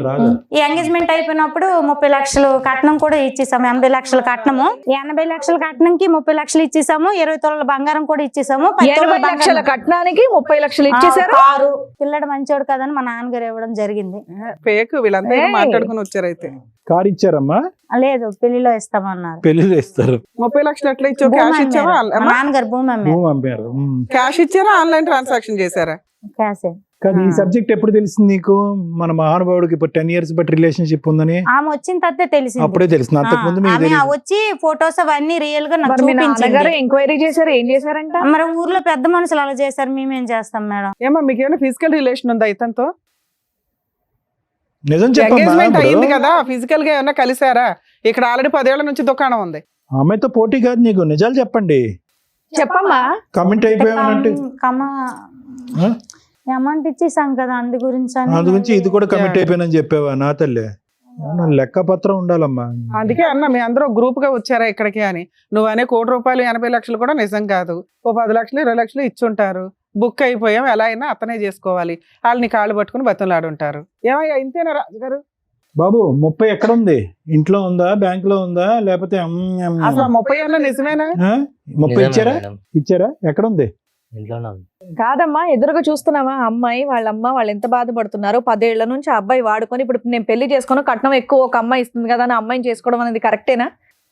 ఈ ఎంగేజ్మెంట్ అయిపోయినప్పుడు 30 లక్షలు కట్నం కూడా ఇచ్చేసాము. 80 లక్షల కట్నము. 80 లక్షల కట్నంకి 30 లక్షలు ఇచ్చేసాము. 20 తులాల బంగారం కూడా ఇచ్చేసాము. 20 లక్షల కట్నానికి 30 లక్షలు ఇచ్చేసారు. కారు పిల్లడు మంచోడు కదని మా నాన్నగారు ఇవ్వడం జరిగింది. ఫేక్ వీళ్ళంతా మాట్లాడుకుని వచ్చారు. అయితే కారు ఇచ్చారమ్మా? లేదు, పెళ్లిలో ఇస్తామన్నారు. పెళ్లిలో ఇస్తారు. 30 లక్షలు ఎట్లా ఇచ్చావు? క్యాష్ ఇచ్చావా? మా నాన్నగారు భూమి అమ్మారు. భూమి అమ్మారు. క్యాష్ ఇచ్చారా, ఆన్లైన్ ట్రాన్సాక్షన్ చేశారా? క్యాషే. కానీ ఈ సబ్జెక్ట్ ఎప్పుడు తెలిసింది నీకు? మన మహానుభావుడికి ఇప్పుడు 10 years బట్టి రిలేషన్షిప్ ఉందని ఆమె వచ్చిన తర్వాత తెలిసింది. అప్పుడే తెలిసింది. అంతకుముందు మీకు ఆమె తెలియదు. వచ్చి ఫొటోస్ అవన్నీ రియల్ గా నాకు మరి మీ నాన్నగారు చూపించింది. ఎంక్వైరీ చేశారు, ఏం చేశారంట? మరి ఊర్లో పెద్ద మనుషులు అలా చేశారు, మేమేం చేస్తాం మేడం? ఏమో మీకు ఏమైనా ఫిజికల్ రిలేషన్ ఉందా ఇతనితో? నిజం ఎంగేజ్మెంట్ అయ్యింది చెప్పమ్మా. కదా, ఫిజికల్ గా ఏమన్నా కలిసారా? ఇక్కడ ఆల్రెడీ 10 ఏళ్ల నుంచి దుకాణం ఉంది. అమ్మాయితో పోటీ కాదు నీకు, నిజాలు చెప్పండి. చెప్పమ్మా. కమెంట్ అయిపోయామంటే అమౌంట్ ఇచ్చేసాం కదా, అందు గురించి అందు గురించి ఇది కూడా కమిట్ అయిపోయానని చెప్పావా? నా తల్లి, నన్ను లెక్కపత్రం ఉండాలమ్మా. అందుకే అన్న మీ అందరూ గ్రూప్ గా వచ్చారా ఇక్కడికి అని. నువ్వు అనే 1 కోటి రూపాయలు 80 లక్షలు కూడా నిజం కాదు. ఓ 10 లక్షలు 20 లక్షలు ఇచ్చుంటారు. బుక్ అయిపోయాం, ఎలా అయినా అతనే చేసుకోవాలి. వాళ్ళని కాళ్ళు పట్టుకుని బతులాడుంటారు. ఏమయ్యా ఇంతేనా రాజుగారు? బాబు 30 ఎక్కడ ఉంది? ఇంట్లో ఉందా, బ్యాంక్ లో ఉందా, లేకపోతే అసలు 30 ఏళ్ళ నిజమేనా? 30 ఇచ్చారా? ఇచ్చారా? ఎక్కడ ఉంది? ఇంట్లోనే ఉంది. కాదమ్మా, ఎదురుగా చూస్తున్నావా అమ్మాయి వాళ్ళమ్మ వాళ్ళు ఎంత బాధపడుతున్నారు? 10 ఏళ్ల నుంచి ఆ అబ్బాయి వాడుకొని ఇప్పుడు నేను పెళ్లి చేసుకుని కట్నం ఎక్కువ ఒక అమ్మాయి ఇస్తుంది కదా అని అమ్మాయిని చేసుకోవడం అనేది కరెక్టేనా?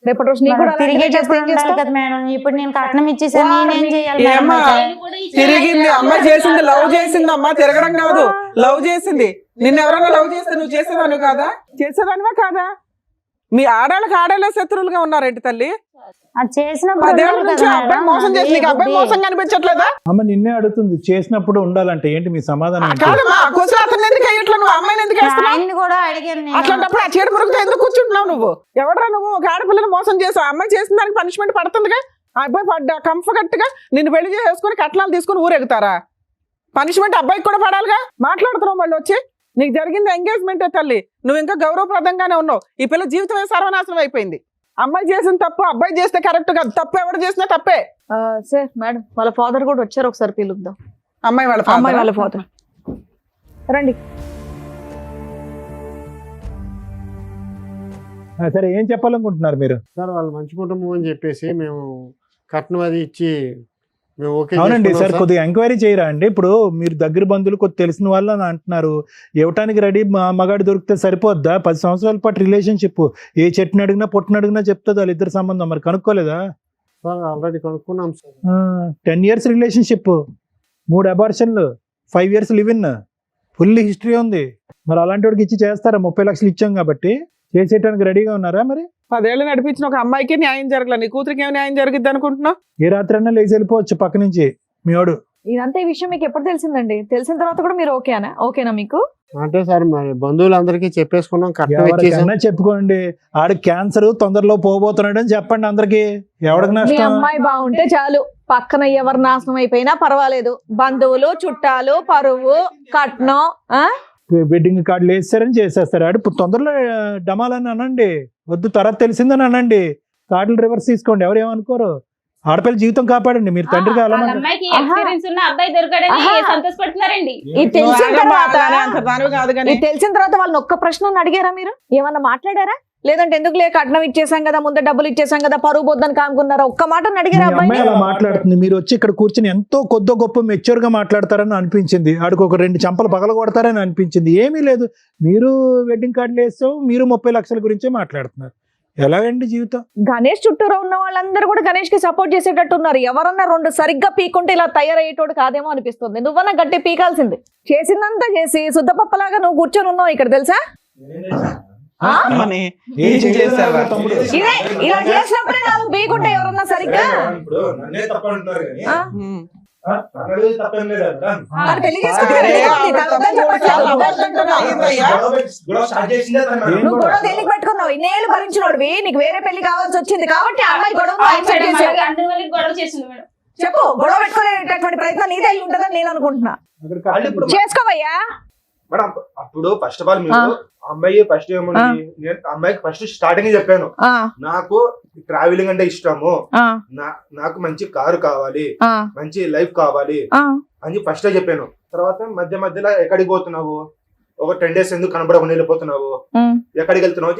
రేపటి రోజు నీకు కూడా అలాంటిదే చేస్తే ఏం చేస్తావు? కదా మేడం. ఇప్పుడు నేను కట్నం ఇచ్చేసాను, నేనేం చేయాలి మేడం? ఏమ్మా తిరిగింది అమ్మాయి చేసింది, లవ్ చేసింది. అమ్మా తిరగడం కాదు, లవ్ చేసింది. నిన్ను ఎవరైనా లవ్ చేస్తే నువ్వు చేసేదాను కాదా? చేసేదానివా కాదా? మీ ఆడాళ్ళకి ఆడాళ్ళ శత్రువులుగా ఉన్నారేంటి తల్లి? అది చేసిన 10 ఏళ్ల నుంచి ఆ అబ్బాయి మోసం చేసి నీకు అబ్బాయి మోసం కనిపించట్లేదా? అమ్మ నిన్నే అడుగుతుంది, చేసినప్పుడు ఉండాలంటే ఏంటి మీ సమాధానం? ఏంటి? కాదమ్మా కొంచెం అతను ఎందుకు అయ్యట్లా, నువ్వు అమ్మాయిని ఎందుకు వేస్తున్నావు? ఆయన్ని కూడా అడిగాను నేను. అట్లాంటప్పుడు ఆ చీడ పురుగుతో ఎందుకు కూర్చుంటున్నావు నువ్వు? ఎవడరా నువ్వు? ఒక ఆడపిల్లని మోసం చేసావు, అమ్మాయి చేసిన దానికి పనిష్మెంట్ పడుతుందిగా. ఆ అబ్బాయి పడ్డా కంఫర్ట్ గా నిన్ను పెళ్లి చేసుకుని కట్నాలు తీసుకుని ఊరెగుతారా? పనిష్మెంట్ అబ్బాయికి కూడా పడాలిగా. మాట్లాడుతున్నావు మళ్ళీ వచ్చి నీకు జరిగింది ఎంగేజ్మెంటే తల్లి, నువ్వు ఇంకా గౌరవప్రదంగానే ఉన్నావు. ఈ పిల్ల జీవితమే సర్వనాశనం అయిపోయింది. అమ్మాయి చేసిన తప్పు అబ్బాయి చేస్తే కరెక్ట్ కాదు, తప్పు ఎవరు చేసినా తప్పే. సార్ మేడం వాళ్ళ ఫాదర్ కూడా వచ్చారు, ఒకసారి పిలుద్దాం. అమ్మాయి వాళ్ళ ఫాదర్ రండి. సరే ఏం చెప్పాలనుకుంటున్నారు మీరు? సార్ వాళ్ళు మంచి కుటుంబం అని చెప్పేసి మేము కట్నం అది ఇచ్చి మేము ఓకే. అవునండి సార్, కొద్దిగా ఎంక్వైరీ చేయరా అండి. ఇప్పుడు మీరు దగ్గర బంధువులు కొద్ది తెలిసిన వాళ్ళు అని అంటున్నారు, ఇవ్వటానికి రెడీ మగాడు దొరికితే సరిపోద్దా? 10 సంవత్సరాల పాటు రిలేషన్షిప్, ఏ చెట్టుని అడిగినా పొట్టుని అడిగినా చెప్తుంది వాళ్ళిద్దరు సంబంధం. మరి కనుక్కోలేదా? సార్ ఆల్రెడీ కనుక్కున్నాం sir. 10 years relationship, 3 abortions, 5 years live in, full history ఉంది. మరి అలాంటి వాడికి ఇచ్చి చేస్తారా? 30 లక్షలు ఇచ్చాం కాబట్టి చేసేయడానికి రెడీగా ఉన్నారా? మరి 10 ఏళ్ళు నడిపించిన ఒక అమ్మాయికి న్యాయం జరగలేదు, నీ కూతురికి ఏం న్యాయం జరిగిద్ది అనుకుంటున్నావు? ఏ రాత్రి అన్నా లేచి వెళ్ళిపోవచ్చు పక్క నుంచి మీ వాడు. ఇదంతా ఈ విషయం మీకు ఎప్పుడు తెలిసిందండి? తెలిసిన తర్వాత కూడా మీరు ఓకేనా మీకు? అంటే సార్ మరి బంధువులందరికీ చెప్పేసుకున్నాం, కట్నం ఇచ్చేసాం. ఎవరికైనా చెప్పుకోండి, ఆడికి క్యాన్సర్ తొందరలో పోబోతున్నాడు అని చెప్పండి అందరికి. ఎవరికి మీ నష్టం? అమ్మాయి బాగుంటే చాలు, పక్కన ఎవరు నాశనం అయిపోయినా పర్వాలేదు. బంధువులు, చుట్టాలు, పరువు, కట్నం, వెడ్డింగ్ కార్డులు వేస్తారని చేసేస్తారు. ఆడు తొందరలో డమాలని అనండి, వద్దు తర్వాత తెలిసిందని అనండి, కార్డులు రివర్స్ తీసుకోండి, ఎవరు ఏమనుకోరు. ఆడపిల్ల జీవితం కాపాడండి, మీరు తండ్రిగా అలా అమ్మాయికి ఎక్స్పీరియన్స్ ఉన్న అబ్బాయి దొరకడని సంతోషపడుతున్నారండి. ఇది తెలిసిన తర్వాత వాళ్ళని ఒక్క ప్రశ్న అడిగారా మీరు? ఏమన్నా మాట్లాడారా? లేదంటే ఎందుకు లేక కట్నం ఇచ్చేసాం కదా, ముందు డబ్బులు ఇచ్చేసాం కదా, పరువు పోద్దని కానుకున్నారా? ఒక్క మాట అడిగారా? అమ్మాయి అలా మాట్లాడుతుంది, మీరు వచ్చి ఇక్కడ కూర్చొని ఎంతో కొద్ది గొప్ప మెచ్యూర్ గా మాట్లాడతారని అనిపించింది, ఆడికి ఒక 2 చంపలు పగల కొడతారని అనిపించింది. ఏమీ లేదు, మీరు వెడ్డింగ్ కార్డులు వేస్తాం, మీరు 30 లక్షల గురించే మాట్లాడుతున్నారు. ఎలాగండి జీవితం? గణేష్ చుట్టూరా ఉన్న వాళ్ళందరూ కూడా గణేష్ కి సపోర్ట్ చేసేటట్టు ఉన్నారు. ఎవరన్నా 2 సరిగ్గా పీకుంటే ఇలా తయారయ్యేటోడు కాదేమో అనిపిస్తుంది. నువ్వన్నా గట్టి పీకాల్సింది. చేసిందంతా చేసి శుద్ధపప్పలాగా నువ్వు కూర్చొని ఉన్నావు ఇక్కడ, తెలుసా? ఇలా చేసినప్పుడే నాకు పీకుంటే ఎవరన్నా సరిగ్గా పెళ్లి నువ్వు గొడవ తెలియక పెట్టుకున్నావు, ఇన్నేళ్ళు భరించినోడివి, నీకు వేరే పెళ్లి కావాల్సి వచ్చింది కాబట్టి అమ్మాయి గొడవ చెప్పు. గొడవ పెట్టుకునేటటువంటి ప్రయత్నం నీదే అయి ఉంటుందని నేను అనుకుంటున్నా. చేసుకోవయ్యా. మేడం అప్పుడు ఫస్ట్ ఆఫ్ ఆల్ మీరు అమ్మాయి ఫస్ట్ ఏముంది, నేను అమ్మాయికి ఫస్ట్ స్టార్టింగ్ చెప్పాను, నాకు ట్రావెలింగ్ అంటే ఇష్టము, నాకు మంచి కారు కావాలి, మంచి లైఫ్ కావాలి అని ఫస్ట్ చెప్పాను. తర్వాత మధ్య మధ్యలో ఎక్కడికి పోతున్నావు, ఒక 10 days ఎందుకు కనబడకుండా వెళ్ళిపోతున్నావు, ఎక్కడికి వెళ్తున్నావు,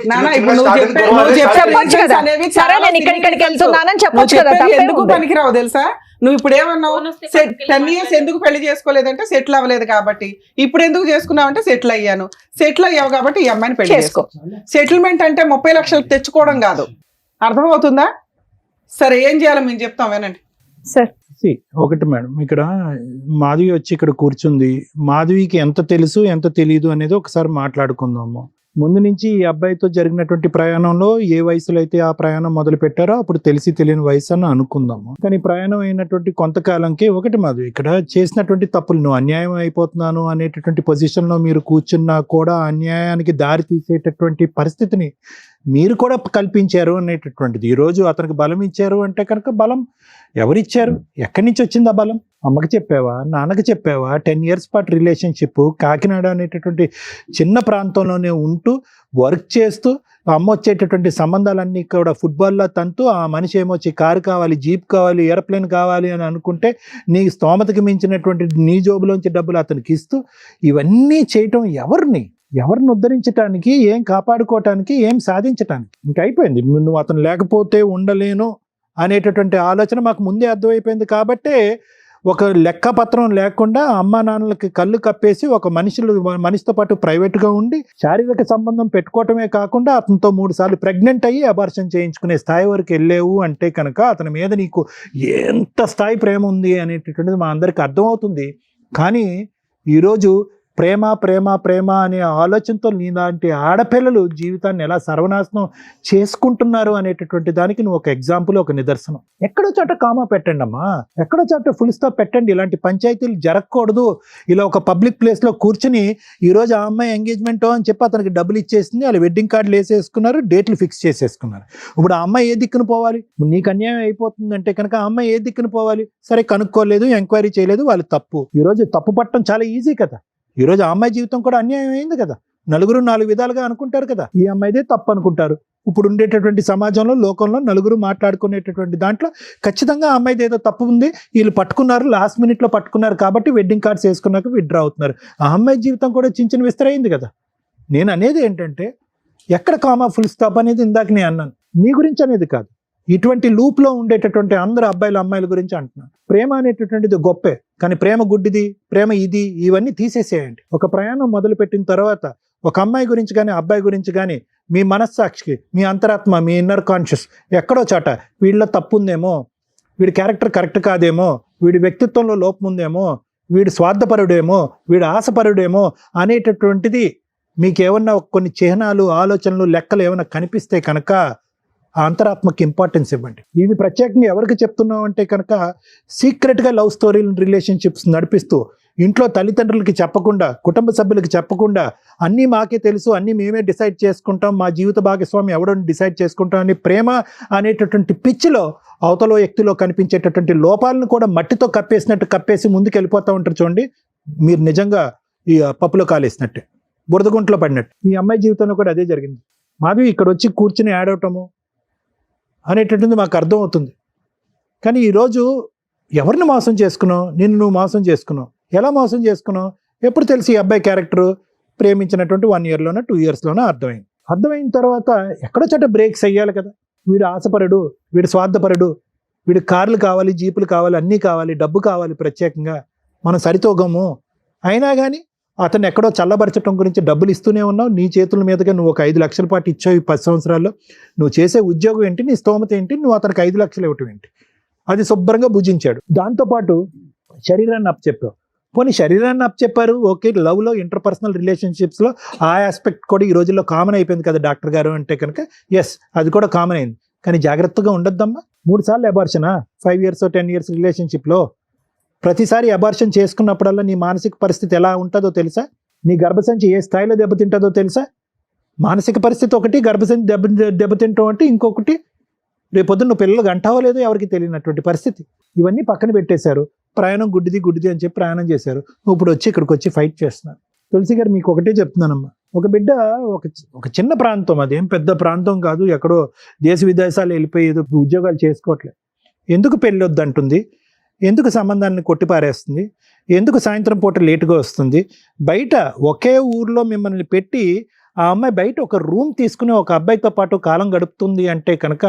ఎందుకు పనికిరావు తెలుసా? నువ్వు ఇప్పుడు ఏమన్నావు, 10 years ఎందుకు పెళ్లి చేసుకోలేదంటే సెటిల్ అవ్వలేదు కాబట్టి. ఇప్పుడు ఎందుకు చేసుకున్నావు అంటే సెటిల్ అయ్యాను. సెటిల్ అయ్యావు కాబట్టి ఈ అమ్మాయిని పెళ్లి చేసుకో. సెటిల్మెంట్ అంటే 30 లక్షలు తెచ్చుకోవడం కాదు, అర్థమవుతుందా? సరే ఏం చేయాలో మేము చెప్తాం, వినండి సార్. ఒకటి మేడం, ఇక్కడ మాధవి వచ్చి ఇక్కడ కూర్చుంది, మాధవికి ఎంత తెలుసు ఎంత తెలియదు అనేది ఒకసారి మాట్లాడుకుందాము. ముందు నుంచి ఈ అబ్బాయితో జరిగినటువంటి ప్రయాణంలో ఏ వయసులో అయితే ఆ ప్రయాణం మొదలు పెట్టారో అప్పుడు తెలిసి తెలియని వయసు అని అనుకుందాము. కానీ ప్రయాణం అయినటువంటి కొంతకాలంకి ఒకటి మాధవి ఇక్కడ చేసినటువంటి తప్పులు, నువ్వు అన్యాయం అయిపోతున్నాను అనేటటువంటి పొజిషన్లో మీరు కూర్చున్నా కూడా అన్యాయానికి దారి తీసేటటువంటి పరిస్థితిని మీరు కూడా కల్పించారు అనేటటువంటిది. ఈరోజు అతనికి బలం ఇచ్చారు అంటే కనుక బలం ఎవరిచ్చారు, ఎక్కడి నుంచి వచ్చింది ఆ బలం? అమ్మకి చెప్పావా, నాన్నకి చెప్పావా? 10 years పాటు రిలేషన్షిప్, కాకినాడ అనేటటువంటి చిన్న ప్రాంతంలోనే ఉంటూ వర్క్ చేస్తూ అమ్మ వచ్చేటటువంటి సంబంధాలన్నీ కూడా ఫుట్బాల్లో తంతూ ఆ మనిషి ఏమొచ్చి కారు కావాలి, జీప్ కావాలి, ఏరోప్లేన్ కావాలి అని అనుకుంటే నీ స్తోమతకి మించినటువంటి నీ జోబులోంచి డబ్బులు అతనికి ఇస్తూ ఇవన్నీ చేయటం ఎవరిని ఉద్ధరించడానికి, ఏం కాపాడుకోవటానికి, ఏం సాధించటానికి? ఇంక అయిపోయింది. నువ్వు అతను లేకపోతే ఉండలేను అనేటటువంటి ఆలోచన మాకు ముందే అర్థమైపోయింది. కాబట్టే ఒక లెక్కపత్రం లేకుండా అమ్మా నాన్నలకి కళ్ళు కప్పేసి ఒక మనిషితో పాటు ప్రైవేట్గా ఉండి శారీరక సంబంధం పెట్టుకోవటమే కాకుండా అతనితో 3 సార్లు ప్రెగ్నెంట్ అయ్యి అబార్షన్ చేయించుకునే స్థాయి వరకు వెళ్ళేవు అంటే కనుక అతని మీద నీకు ఎంత స్థాయి ప్రేమ ఉంది అనేటటువంటిది మా అందరికి అర్థమవుతుంది. కానీ ఈరోజు ప్రేమ ప్రేమ ప్రేమ అనే ఆలోచనతో నీలాంటి ఆడపిల్లలు జీవితాన్ని ఎలా సర్వనాశనం చేసుకుంటున్నారు అనేటటువంటి దానికి నువ్వు ఒక ఎగ్జాంపుల్, ఒక నిదర్శనం. ఎక్కడో చోట కామా పెట్టండి అమ్మా, ఎక్కడో చోట ఫుల్ స్టాప్ పెట్టండి. ఇలాంటి పంచాయతీలు జరగకూడదు. ఇలా ఒక పబ్లిక్ ప్లేస్లో కూర్చుని ఈరోజు ఆ అమ్మాయి ఎంగేజ్మెంట్ అని చెప్పి అతనికి డబ్బులు ఇచ్చేసింది, వాళ్ళు వెడ్డింగ్ కార్డులు వేసేసుకున్నారు, డేట్లు ఫిక్స్ చేసేసుకున్నారు. ఇప్పుడు ఆ అమ్మాయి ఏ దిక్కును పోవాలి? నీకు అన్యాయం అయిపోతుందంటే కనుక ఆ అమ్మాయి ఏ దిక్కును పోవాలి? సరే కనుక్కోలేదు, ఎంక్వైరీ చేయలేదు, వాళ్ళు తప్పు. ఈరోజు తప్పు పట్టడం చాలా ఈజీ కదా. ఈరోజు ఆ అమ్మాయి జీవితం కూడా అన్యాయం అయింది కదా. నలుగురు 4 విధాలుగా అనుకుంటారు కదా, ఈ అమ్మాయిదే తప్పు అనుకుంటారు. ఇప్పుడు ఉండేటటువంటి సమాజంలో, లోకంలో నలుగురు మాట్లాడుకునేటటువంటి దాంట్లో ఖచ్చితంగా ఆ అమ్మాయిది ఏదో తప్పు ఉంది, వీళ్ళు పట్టుకున్నారు, లాస్ట్ మినిట్లో పట్టుకున్నారు కాబట్టి వెడ్డింగ్ కార్డ్స్ వేసుకున్నాక విత్డ్రా అవుతున్నారు. ఆ అమ్మాయి జీవితం కూడా చిన్న విస్తరైంది కదా. నేను అనేది ఏంటంటే ఎక్కడ కామా ఫుల్ స్టాప్ అనేది ఇందాక నేను అన్నాను, నీ గురించి అనేది కాదు, ఇటువంటి లూప్లో ఉండేటటువంటి అందరు అబ్బాయిలు అమ్మాయిల గురించి అంటున్నాను. ప్రేమ అనేటటువంటిది గొప్పే, కానీ ప్రేమ గుడ్డిది, ప్రేమ ఇది, ఇవన్నీ తీసేసేయండి. ఒక ప్రయాణం మొదలు పెట్టిన తర్వాత ఒక అమ్మాయి గురించి కానీ అబ్బాయి గురించి కానీ మీ మనస్సాక్షికి, మీ అంతరాత్మ, మీ ఇన్నర్ కాన్షియస్ ఎక్కడో చాట వీళ్ళలో తప్పు ఉందేమో, వీడి క్యారెక్టర్ కరెక్ట్ కాదేమో, వీడి వ్యక్తిత్వంలో లోపం ఉందేమో, వీడు స్వార్థపరుడేమో, వీడు ఆశపరుడేమో అనేటటువంటిది మీకు ఏమన్నా కొన్ని చిహ్నాలు, ఆలోచనలు, లెక్కలు ఏమైనా కనిపిస్తే కనుక ఆ అంతరాత్మకి ఇంపార్టెన్స్ ఇవ్వండి. ఇది ప్రత్యేకంగా ఎవరికి చెప్తున్నాం అంటే కనుక సీక్రెట్గా లవ్ స్టోరీలు, రిలేషన్షిప్స్ నడిపిస్తూ ఇంట్లో తల్లిదండ్రులకి చెప్పకుండా, కుటుంబ సభ్యులకి చెప్పకుండా, అన్నీ మాకే తెలుసు, అన్నీ మేమే డిసైడ్ చేసుకుంటాం, మా జీవిత భాగస్వామి ఎవడో డిసైడ్ చేసుకుంటాం అని ప్రేమ అనేటటువంటి పిచ్చిలో అవతల వ్యక్తిలో కనిపించేటటువంటి లోపాలను కూడా మట్టితో కప్పేసినట్టు కప్పేసి ముందుకు వెళ్ళిపోతూ ఉంటారు. చూడండి, మీరు నిజంగా ఈ పప్పులో కాలేసినట్టే, బురదగుంట్లో పడినట్టు. ఈ అమ్మాయి జీవితంలో కూడా అదే జరిగింది. మాధవి ఇక్కడ వచ్చి కూర్చుని ఏడవటము అనేటటువంటిది మాకు అర్థం అవుతుంది. కానీ ఈరోజు ఎవరిని మోసం చేసుకున్నావు? నిన్ను నువ్వు మోసం చేసుకున్నావు. ఎలా మోసం చేసుకున్నావు? ఎప్పుడు తెలిసి ఈ అబ్బాయి క్యారెక్టరు ప్రేమించినటువంటి 1 yearలోనో 2 yearsలోనో అర్థమైంది. అర్థమైన తర్వాత ఎక్కడో చోట బ్రేక్స్ అయ్యాలి కదా. వీడు ఆశపరుడు, వీడు స్వార్థపరుడు, వీడు కార్లు కావాలి, జీపులు కావాలి, అన్నీ కావాలి, డబ్బు కావాలి, ప్రత్యేకంగా మనం సరితూగము. అయినా కానీ అతను ఎక్కడో చల్లబరచడం గురించి డబ్బులు ఇస్తూనే ఉన్నావు. నీ చేతుల మీదుగా నువ్వు ఒక 5 లక్షల పాటు ఇచ్చావు ఈ 10 సంవత్సరాల్లో. నువ్వు చేసే ఉద్యోగం ఏంటి, నీ స్తోమత ఏంటి, నువ్వు అతనికి 5 లక్షలు ఇవ్వటం ఏంటి? అది శుభ్రంగా భుజించాడు. దాంతోపాటు శరీరాన్ని అప్పచెప్పావు. పోనీ శరీరాన్ని అప్పచెప్పారు, ఓకే, లవ్లో, ఇంటర్పర్సనల్ రిలేషన్షిప్స్లో ఆ ఆస్పెక్ట్ కూడా ఈ రోజుల్లో కామన్ అయిపోయింది కదా డాక్టర్ గారు అంటే కనుక. ఎస్, అది కూడా కామన్ అయింది. కానీ జాగ్రత్తగా ఉండొద్దమ్మా. 3 సార్లు అబార్షనా 5 years 10 years రిలేషన్షిప్లో? ప్రతిసారి అబార్షన్ చేసుకున్నప్పుడల్లా నీ మానసిక పరిస్థితి ఎలా ఉంటుందో తెలుసా? నీ గర్భసంచి ఏ స్థాయిలో దెబ్బతింటుందో తెలుసా? మానసిక పరిస్థితి ఒకటి, గర్భసంచి దెబ్బతింటాం అంటే ఇంకొకటి. రేపొద్దున నువ్వు పిల్లలు గంటావో లేదో ఎవరికి తెలియనటువంటి పరిస్థితి. ఇవన్నీ పక్కన పెట్టేశారు. ప్రయాణం గుడ్డిది అని చెప్పి ప్రయాణం చేశారు. ఇప్పుడు వచ్చి ఇక్కడికి వచ్చి ఫైట్ చేస్తున్నారు. తులసి గారు, మీకు ఒకటే చెప్తున్నానమ్మా, ఒక బిడ్డ ఒక చిన్న ప్రాంతం, అదేం పెద్ద ప్రాంతం కాదు, ఎక్కడో దేశ విదేశాలు వెళ్ళిపోయి ఏదో ఉద్యోగాలు చేసుకోవట్లేదు. ఎందుకు పెళ్ళి వద్దంటుంది? ఎందుకు సంబంధాన్ని కొట్టిపారేస్తుంది? ఎందుకు సాయంత్రం పూట లేటుగా వస్తుంది? బయట ఒకే ఊర్లో మిమ్మల్ని పెట్టి ఆ అమ్మాయి బయట ఒక రూమ్ తీసుకుని ఒక అబ్బాయితో పాటు కాలం గడుపుతుంది అంటే కనుక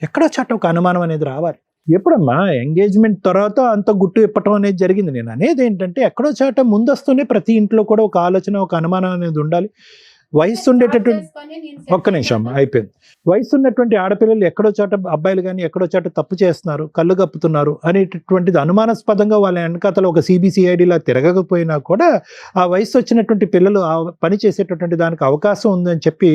ఎక్కడో చోట ఒక అనుమానం అనేది రావాలి. ఎప్పుడమ్మా ఎంగేజ్మెంట్ తర్వాత అంత గుట్టు ఇప్పటం అనేది జరిగింది. నేను అనేది ఏంటంటే ఎక్కడో చోట ముందొస్తూనే ప్రతి ఇంట్లో కూడా ఒక ఆలోచన, ఒక అనుమానం అనేది ఉండాలి. వయసు ఉండేటటువంటి, ఒక్క నిమిషం అమ్మా, అయిపోయింది. వయసు ఉన్నటువంటి ఆడపిల్లలు ఎక్కడో చోట, అబ్బాయిలు కానీ ఎక్కడో చోట తప్పు చేస్తున్నారు, కళ్ళు కప్పుతున్నారు అనేటటువంటిది అనుమానాస్పదంగా వాళ్ళ వెనకాతలో ఒక CBCIDలా తిరగకపోయినా కూడా ఆ వయసు వచ్చినటువంటి పిల్లలు ఆ పని చేసేటటువంటి దానికి అవకాశం ఉందని చెప్పి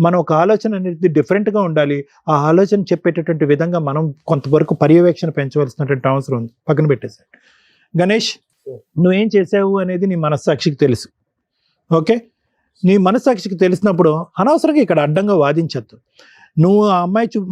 మనం ఒక ఆలోచన అనేది డిఫరెంట్గా ఉండాలి. ఆ ఆలోచన చెప్పేటటువంటి విధంగా మనం కొంతవరకు పర్యవేక్షణ పెంచవలసినటువంటి అవసరం ఉంది. పక్కన పెట్టేశాడు. గణేష్, నువ్వేం చేసావు అనేది నీ మనస్సాక్షికి తెలుసు. ఓకే, నీ మనస్సాక్షికి తెలిసినప్పుడు అనవసరంగా ఇక్కడ అడ్డంగా వాదించద్దు. నువ్వు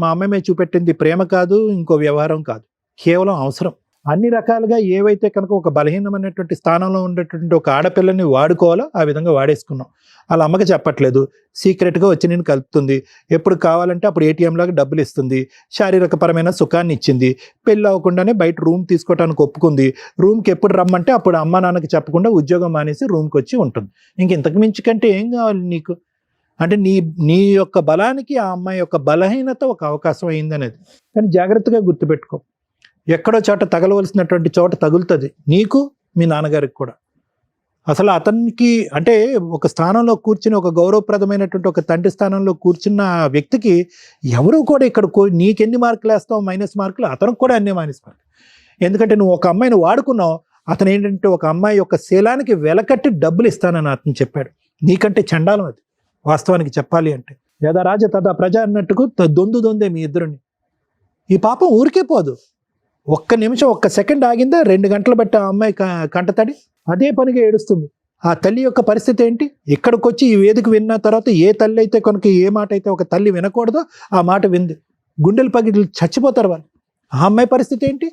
మా అమ్మాయి మీద చూపెట్టింది ప్రేమ కాదు, ఇంకో వ్యవహారం కాదు, కేవలం అవసరం. అన్ని రకాలుగా ఏవైతే కనుక ఒక బలహీనమైనటువంటి స్థానంలో ఉండేటువంటి ఒక ఆడపిల్లని వాడుకోవాలో ఆ విధంగా వాడేసుకున్నాం. వాళ్ళ అమ్మకి చెప్పట్లేదు, సీక్రెట్గా వచ్చి నేను కలుపుతుంది, ఎప్పుడు కావాలంటే అప్పుడు ATM లాగా డబ్బులు ఇస్తుంది, శారీరకపరమైన సుఖాన్ని ఇచ్చింది, పెళ్ళి అవ్వకుండానే బయట రూమ్ తీసుకోవడానికి ఒప్పుకుంది, రూమ్కి ఎప్పుడు రమ్మంటే అప్పుడు అమ్మ నాన్నకి చెప్పకుండా ఉద్యోగం మానేసి రూమ్కి వచ్చి ఉంటుంది. ఇంతకు మించి కంటే ఏం కావాలి నీకు? అంటే నీ యొక్క బలానికి ఆ అమ్మాయి యొక్క బలహీనత ఒక అవకాశం అయిందనేది. కానీ జాగ్రత్తగా గుర్తుపెట్టుకో, ఎక్కడో చోట తగలవలసినటువంటి చోట తగులుతుంది, నీకు మీ నాన్నగారికి కూడా. అసలు అతనికి అంటే ఒక స్థానంలో కూర్చుని, ఒక గౌరవప్రదమైనటువంటి ఒక తండ్రి స్థానంలో కూర్చున్న వ్యక్తికి ఎవరు కూడా ఇక్కడ నీకెన్ని మార్కులు వేస్తావు మైనస్ మార్కులు, అతనికి కూడా అన్ని మైనస్ మార్కులు. ఎందుకంటే నువ్వు ఒక అమ్మాయిని వాడుకున్నావు, అతను ఏంటంటే ఒక అమ్మాయి యొక్క శీలానికి వెలకట్టి డబ్బులు ఇస్తానని అతను చెప్పాడు. నీకంటే చండాలం అది వాస్తవానికి చెప్పాలి అంటే. యదా రాజ తదా ప్రజ అన్నట్టుకు దొందే మీ ఇద్దరుని. ఈ పాపం ఊరికే పోదు. ఒక్క నిమిషం, ఒక్క సెకండ్ ఆగిందా 2 గంటలు బట్టి ఆ అమ్మాయి కంటతడి అదే పనిగా ఏడుస్తుంది. ఆ తల్లి యొక్క పరిస్థితి ఏంటి? ఇక్కడికి వచ్చి ఈ వేదిక విన్న తర్వాత ఏ తల్లి అయితే కనుక ఏ మాట అయితే ఒక తల్లి వినకూడదో ఆ మాట వింది, గుండెలు పగిలి చచ్చిపోతారు వాళ్ళు. ఆ అమ్మాయి పరిస్థితి ఏంటి?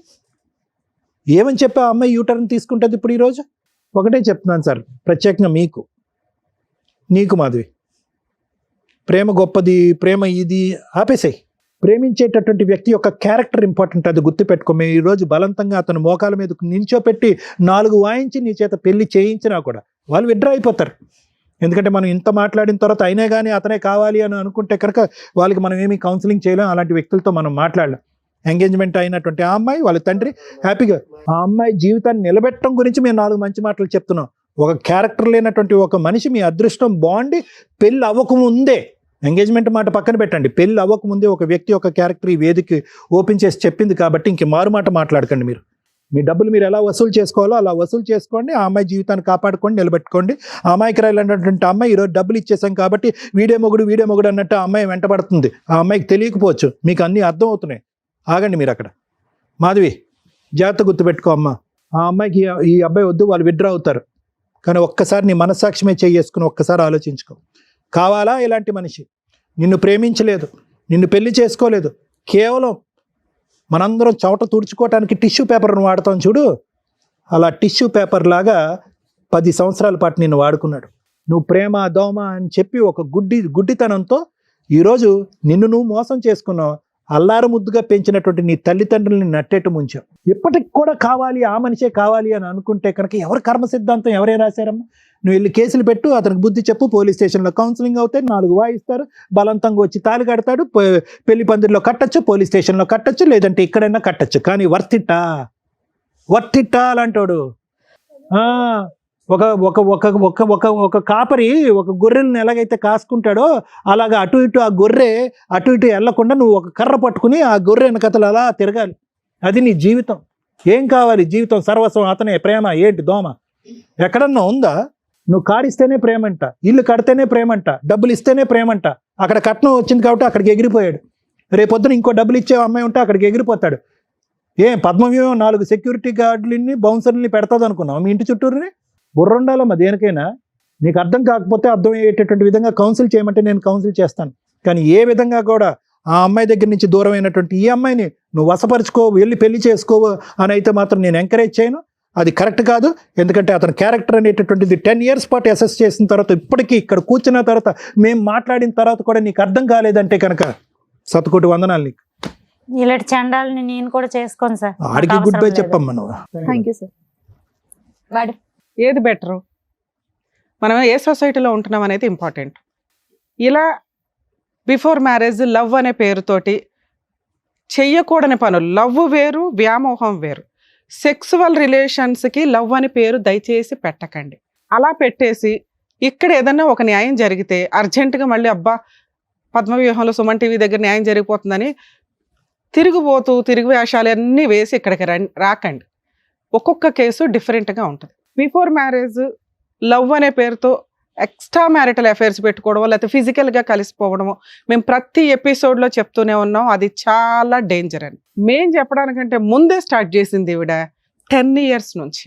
ఏమని చెప్పి ఆ అమ్మాయి యూటర్న్ తీసుకుంటుంది ఇప్పుడు ఈరోజు? ఒకటే చెప్తున్నాను సార్, ప్రత్యేకంగా నీకు మాధవి, ప్రేమ గొప్పది, ప్రేమ ఇది ఆపేసాయి. ప్రేమించేటటువంటి వ్యక్తి యొక్క క్యారెక్టర్ ఇంపార్టెంట్, అది గుర్తుపెట్టుకో. మేము ఈరోజు బలవంతంగా అతను మోకాల మీద నించోపెట్టి 4 వాయించి నీ చేత పెళ్లి చేయించినా కూడా వాళ్ళు విడ్రా అయిపోతారు. ఎందుకంటే మనం ఇంత మాట్లాడిన తర్వాత అయినా కానీ అతనే కావాలి అని అనుకుంటే కనుక వాళ్ళకి మనం ఏమీ కౌన్సిలింగ్ చేయలేం. అలాంటి వ్యక్తులతో మనం మాట్లాడలేం. ఎంగేజ్మెంట్ అయినటువంటి ఆ అమ్మాయి, వాళ్ళ తండ్రి హ్యాపీగా ఆ అమ్మాయి జీవితాన్ని నిలబెట్టడం గురించి మేము 4 మంచి మాటలు చెప్తున్నాం. ఒక క్యారెక్టర్ లేనటువంటి ఒక మనిషి మీ అదృష్టం బాగుండి పెళ్ళి అవ్వకముందే, ఎంగేజ్మెంట్ మాట పక్కన పెట్టండి, పెళ్ళి అవ్వకముందే ఒక వ్యక్తి యొక్క క్యారెక్టర్ ఈ వేదిక ఓపెన్ చేసి చెప్పింది కాబట్టి ఇంక మారు మాట మాట్లాడకండి. మీరు మీ డబ్బులు మీరు ఎలా వసూలు చేసుకోవాలో అలా వసూలు చేసుకోండి. ఆ అమ్మాయి జీవితాన్ని కాపాడుకోండి, నిలబెట్టుకోండి. ఆ అమ్మాయికి రాయాలన్నటువంటి అమ్మాయి ఈరోజు డబ్బులు ఇచ్చేసాం కాబట్టి వీడే మొగుడు అన్నట్టు ఆ అమ్మాయి వెంటబడుతుంది. ఆ అమ్మాయికి తెలియకపోవచ్చు, మీకు అన్నీ అర్థం అవుతున్నాయి. ఆగండి మీరు అక్కడ. మాధవి, జాగ్రత్త గుర్తుపెట్టుకో అమ్మ. ఆ అమ్మాయికి ఈ అబ్బాయి వద్దు, వాళ్ళు విడ్రా అవుతారు. కానీ ఒక్కసారి నీ మనస్సాక్షిమే చేసుకుని ఒక్కసారి ఆలోచించుకో. కావాలా ఇలాంటి మనిషి? నిన్ను ప్రేమించలేదు, నిన్ను పెళ్లి చేసుకోలేదు, కేవలం మనందరం చవట తుడుచుకోవటానికి టిష్యూ పేపర్ను వాడతాం చూడు, అలా టిష్యూ పేపర్ లాగా 10 సంవత్సరాల పాటు నిన్ను వాడుకున్నాడు. నువ్వు ప్రేమ దోమ అని చెప్పి ఒక గుడ్డితనంతో ఈరోజు నిన్ను నువ్వు మోసం చేసుకున్నావు. అల్లారు ముద్దుగా పెంచినటువంటి నీ తల్లిదండ్రులని నట్టేట్టు ముంచావు. ఇప్పటికి కూడా కావాలి, ఆ మనిషే కావాలి అని అనుకుంటే కనుక ఎవరు కర్మ సిద్ధాంతం ఎవరే రాశారమ్మా? నువ్వు వెళ్ళి కేసులు పెట్టు, అతనికి బుద్ధి చెప్పు, పోలీస్ స్టేషన్లో కౌన్సిలింగ్ అవుతాయి, 4 వాయిస్తారు, బలవంతంగా వచ్చి తాళి కడతాడు, పెళ్లి పందిరిలో కట్టచ్చు, పోలీస్ స్టేషన్లో కట్టచ్చు, లేదంటే ఇక్కడైనా కట్టచ్చు. కానీ వర్తిట్టా అలాంటోడు. ఒక ఒక ఒక ఒక ఒక ఒక కాపరి ఒక గొర్రెలను ఎలాగైతే కాసుకుంటాడో అలాగా అటు ఇటు ఆ గొర్రె అటు ఇటు వెళ్లకుండా నువ్వు ఒక కర్ర పట్టుకుని ఆ గొర్రె వెనకతలు అలా తిరగాలి. అది నీ జీవితం. ఏం కావాలి? జీవితం సర్వస్వం అతనే. ప్రేమ ఏంటి? దోమ ఎక్కడన్నా ఉందా? నువ్వు కాడిస్తేనే ప్రేమంట, ఇల్లు కడితేనే ప్రేమంట, డబ్బులు ఇస్తేనే ప్రేమంట. అక్కడ కట్నం వచ్చింది కాబట్టి అక్కడికి ఎగిరిపోయాడు. రేపొద్దున ఇంకో డబ్బులు ఇచ్చే అమ్మాయి ఉంటే అక్కడికి ఎగిరిపోతాడు. పద్మవ్యూహం 4 సెక్యూరిటీ గార్డులని బౌన్సర్ని పెడతాది అనుకున్నావు మీ ఇంటి చుట్టూరుని? బుర్రుండాలమ్మా దేనికైనా. నీకు అర్థం కాకపోతే అర్థం అయ్యేటటువంటి విధంగా కౌన్సిల్ చేయమంటే నేను కౌన్సిల్ చేస్తాను. కానీ ఏ విధంగా కూడా ఆ అమ్మాయి దగ్గర నుంచి దూరం అయినటువంటి ఈ అమ్మాయిని నువ్వు వశపరుచుకో, వెళ్ళి పెళ్లి చేసుకోవు అని అయితే మాత్రం నేను ఎంకరేజ్ చేయను. అది కరెక్ట్ కాదు. ఎందుకంటే అతని క్యారెక్టర్ అనేటటువంటిది 10 years పాటు అసెస్ చేసిన తర్వాత ఇప్పటికీ ఇక్కడ కూర్చున్న తర్వాత మేము మాట్లాడిన తర్వాత కూడా నీకు అర్థం కాలేదంటే కనుక శతకోటి వందనాలు నీకు. ఇలాంటి చండాలని నేను కూడా చేసుకోను సార్. ఆడికి గుడ్ బై చెప్పమ్మా నువ్వు. Thank you sir. ఏది బెటరు, మనం ఏ సొసైటీలో ఉంటున్నాం అనేది ఇంపార్టెంట్. ఇలా బిఫోర్ మ్యారేజ్ లవ్ అనే పేరుతోటి చెయ్యకూడని పనులు, లవ్ వేరు, వ్యామోహం వేరు. సెక్సువల్ రిలేషన్స్కి లవ్ అని పేరు దయచేసి పెట్టకండి. అలా పెట్టేసి ఇక్కడ ఏదన్నా ఒక న్యాయం జరిగితే అర్జెంటుగా మళ్ళీ అబ్బా పద్మవ్యూహంలో సుమన్ టీవీ దగ్గర న్యాయం జరిగిపోతుందని తిరిగి వేషాలు అన్నీ వేసి ఇక్కడికి రాకండి. ఒక్కొక్క కేసు డిఫరెంట్గా ఉంటుంది. బిఫోర్ మ్యారేజ్ లవ్ అనే పేరుతో ఎక్స్ట్రా మ్యారిటల్ అఫైర్స్ పెట్టుకోవడమో లేకపోతే ఫిజికల్గా కలిసిపోవడమో మేము ప్రతి ఎపిసోడ్లో చెప్తూనే ఉన్నాం. అది చాలా డేంజర్ అని మేము చెప్పడానికంటే ముందే స్టార్ట్ చేసింది ఈవిడ 10 years నుంచి.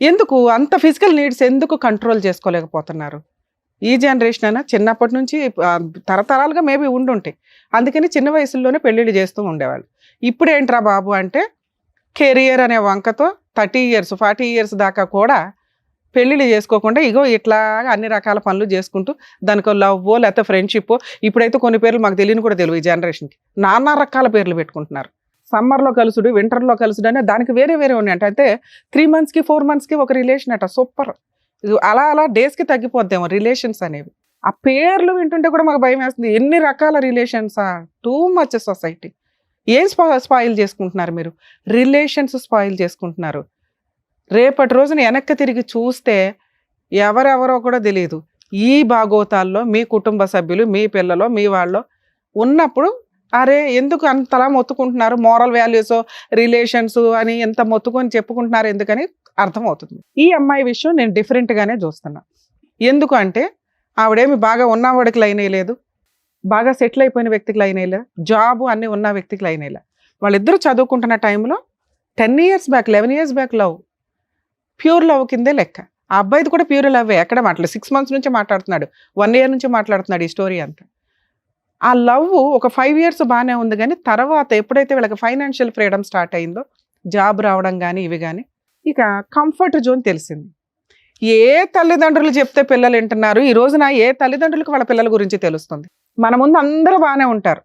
ఎందుకు అంత ఫిజికల్ నీడ్స్ ఎందుకు కంట్రోల్ చేసుకోలేకపోతున్నారు? ఈ జనరేషన్ అయినా చిన్నప్పటి నుంచి తరతరాలుగా మేబీ ఉండుంటాయి. అందుకని చిన్న వయసుల్లోనే పెళ్ళిళ్ళు చేస్తూ ఉండేవాళ్ళు. ఇప్పుడు ఏంట్రా బాబు అంటే కెరియర్ అనే వంకతో 30 years 40 years దాకా కూడా పెళ్ళిళ్ళు చేసుకోకుండా ఇగో ఇట్లా అన్ని రకాల పనులు చేసుకుంటూ దానికో లవ్వో లేకపోతే ఫ్రెండ్షిప్పో, ఇప్పుడైతే కొన్ని పేర్లు మాకు తెలియని కూడా తెలియదు. ఈ జనరేషన్కి నానా రకాల పేర్లు పెట్టుకుంటున్నారు. సమ్మర్లో కలుసుడు, వింటర్లో కలుసుడు అనే దానికి వేరే ఉన్నాయి అంట. అయితే 3 monthsకి 4 monthsకి ఒక రిలేషన్ అట. సూపర్. అలా డేస్కి తగ్గిపోద్దేమో రిలేషన్స్ అనేవి. ఆ పేర్లు వింటుంటే కూడా మాకు భయం వేస్తుంది. ఎన్ని రకాల రిలేషన్సా? Too much society. ఏం స్పాయిల్ చేసుకుంటున్నారు మీరు? రిలేషన్స్ స్పాయిల్ చేసుకుంటున్నారు. రేపటి రోజున వెనక్కి తిరిగి చూస్తే ఎవరెవరో కూడా తెలియదు. ఈ భాగోతాల్లో మీ కుటుంబ సభ్యులు, మీ పిల్లలు, మీ వాళ్ళు ఉన్నప్పుడు అరే ఎందుకు అంతలా మొత్తుకుంటున్నారు? మోరల్ వాల్యూస్ రిలేషన్స్ అని ఎంత మొత్తుకొని చెప్పుకుంటున్నారు ఎందుకని అర్థమవుతుంది. ఈ అమ్మాయి విషయం నేను డిఫరెంట్గానే చూస్తున్నా. ఎందుకు అంటే ఆవిడేమి బాగా ఉన్నవాడికి లైన్ వేయలేదు, బాగా సెటిల్ అయిపోయిన వ్యక్తికి లైన్ వేయలేదు, జాబు అన్నీ ఉన్న వ్యక్తికి లైన్ వేయలే. వాళ్ళిద్దరూ చదువుకుంటున్న టైంలో 10 years back 11 years back love, pure love కిందే లెక్క. ఆ అబ్బాయిది కూడా ప్యూర్ లవ్వే. ఎక్కడ మాట్లాడలేదు. 6 months నుంచి మాట్లాడుతున్నాడు, 1 year నుంచి మాట్లాడుతున్నాడు. ఈ స్టోరీ అంతా ఆ లవ్ ఒక 5 years బాగానే ఉంది. కానీ తర్వాత ఎప్పుడైతే వీళ్ళకి ఫైనాన్షియల్ ఫ్రీడమ్ స్టార్ట్ అయిందో, జాబ్ రావడం కానీ ఇవి కానీ ఇక కంఫర్ట్ జోన్ తెలిసింది. ఏ తల్లిదండ్రులు చెప్తే పిల్లలు వింటున్నారు, ఈ రోజున ఏ తల్లిదండ్రులకు వాళ్ళ పిల్లల గురించి తెలుస్తుంది. మన ముందు అందరూ బాగానే ఉంటారు,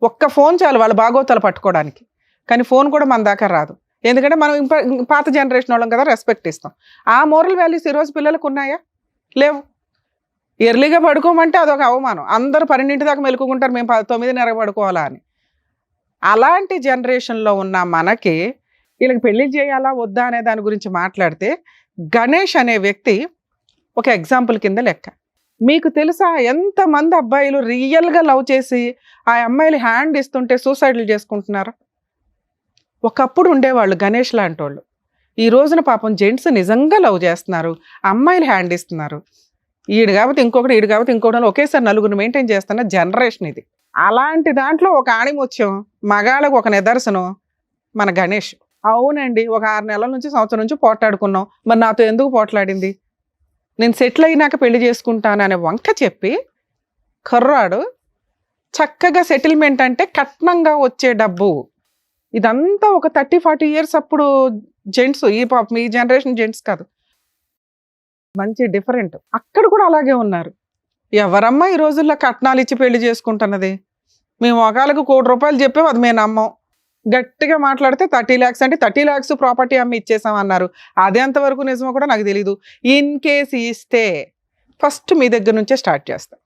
ఒక్క ఫోన్ చాలు వాళ్ళ బాగోతాలు పట్టుకోవడానికి. కానీ ఫోన్ కూడా మన దాకా రాదు, ఎందుకంటే మనం పాత జనరేషన్ వాళ్ళం కదా, రెస్పెక్ట్ ఇస్తాం. ఆ మోరల్ వాల్యూస్ ఈరోజు పిల్లలకు ఉన్నాయా? లేవు. ఎర్లీగా పడుకోమంటే అదొక అవమానం. అందరూ 12 దాకా మెలుకుంటారు, మేము 9:30 పడుకోవాలా అని. అలాంటి జనరేషన్లో ఉన్న మనకి వీళ్ళకి పెళ్లి చేయాలా వద్దా అనే దాని గురించి మాట్లాడితే గణేష్ అనే వ్యక్తి ఒక ఎగ్జాంపుల్ కింద లెక్క. మీకు తెలుసా ఎంతమంది అబ్బాయిలు రియల్గా లవ్ చేసి ఆ అమ్మాయిలు హ్యాండ్ ఇస్తుంటే సూసైడ్లు చేసుకుంటున్నారు? ఒకప్పుడు ఉండేవాళ్ళు గణేష్ లాంటి వాళ్ళు. ఈ రోజున పాపం జెంట్స్ నిజంగా లవ్ చేస్తున్నారు, అమ్మాయిలు హ్యాండ్ ఇస్తున్నారు. ఈడు కాబట్టి ఇంకొకటి, ఈడు కాబట్టి ఇంకొకటి, ఒకేసారి నలుగురు మెయింటైన్ చేస్తున్న జనరేషన్ ఇది. అలాంటి దాంట్లో ఒక ఆణిముత్యం, మగాళ్ళకు ఒక నిదర్శనం మన గణేష్. అవునండి, ఒక 6 నెలల నుంచి సంవత్సరం నుంచి పోట్లాడుకున్నాం, మరి నాతో ఎందుకు పోట్లాడింది, నేను సెటిల్ అయినాక పెళ్లి చేసుకుంటాను అనే వంక చెప్పి కర్రాడు చక్కగా సెటిల్మెంట్ అంటే కట్నంగా వచ్చే డబ్బు. ఇదంతా ఒక 30-40 ఇయర్స్ అప్పుడు జెంట్స్, ఈ జనరేషన్ జెంట్స్ కాదు, మంచి డిఫరెంట్. అక్కడ కూడా అలాగే ఉన్నారు. ఎవరమ్మా ఈ రోజుల్లో కట్నాలు ఇచ్చి పెళ్లి చేసుకుంటున్నది? మేము ఒకళ్ళకు ₹1,00,00,000 చెప్పాము, అది మేము నమ్మం. గట్టిగా మాట్లాడితే 30 lakhs అంటే 30 lakhs ప్రాపర్టీ అమ్మి ఇచ్చేసామన్నారు. అది ఎంతవరకు నిజమో కూడా నాకు తెలీదు. ఇన్ కేస్ ఇస్తే ఫస్ట్ మీ దగ్గర నుంచే స్టార్ట్ చేస్తాం.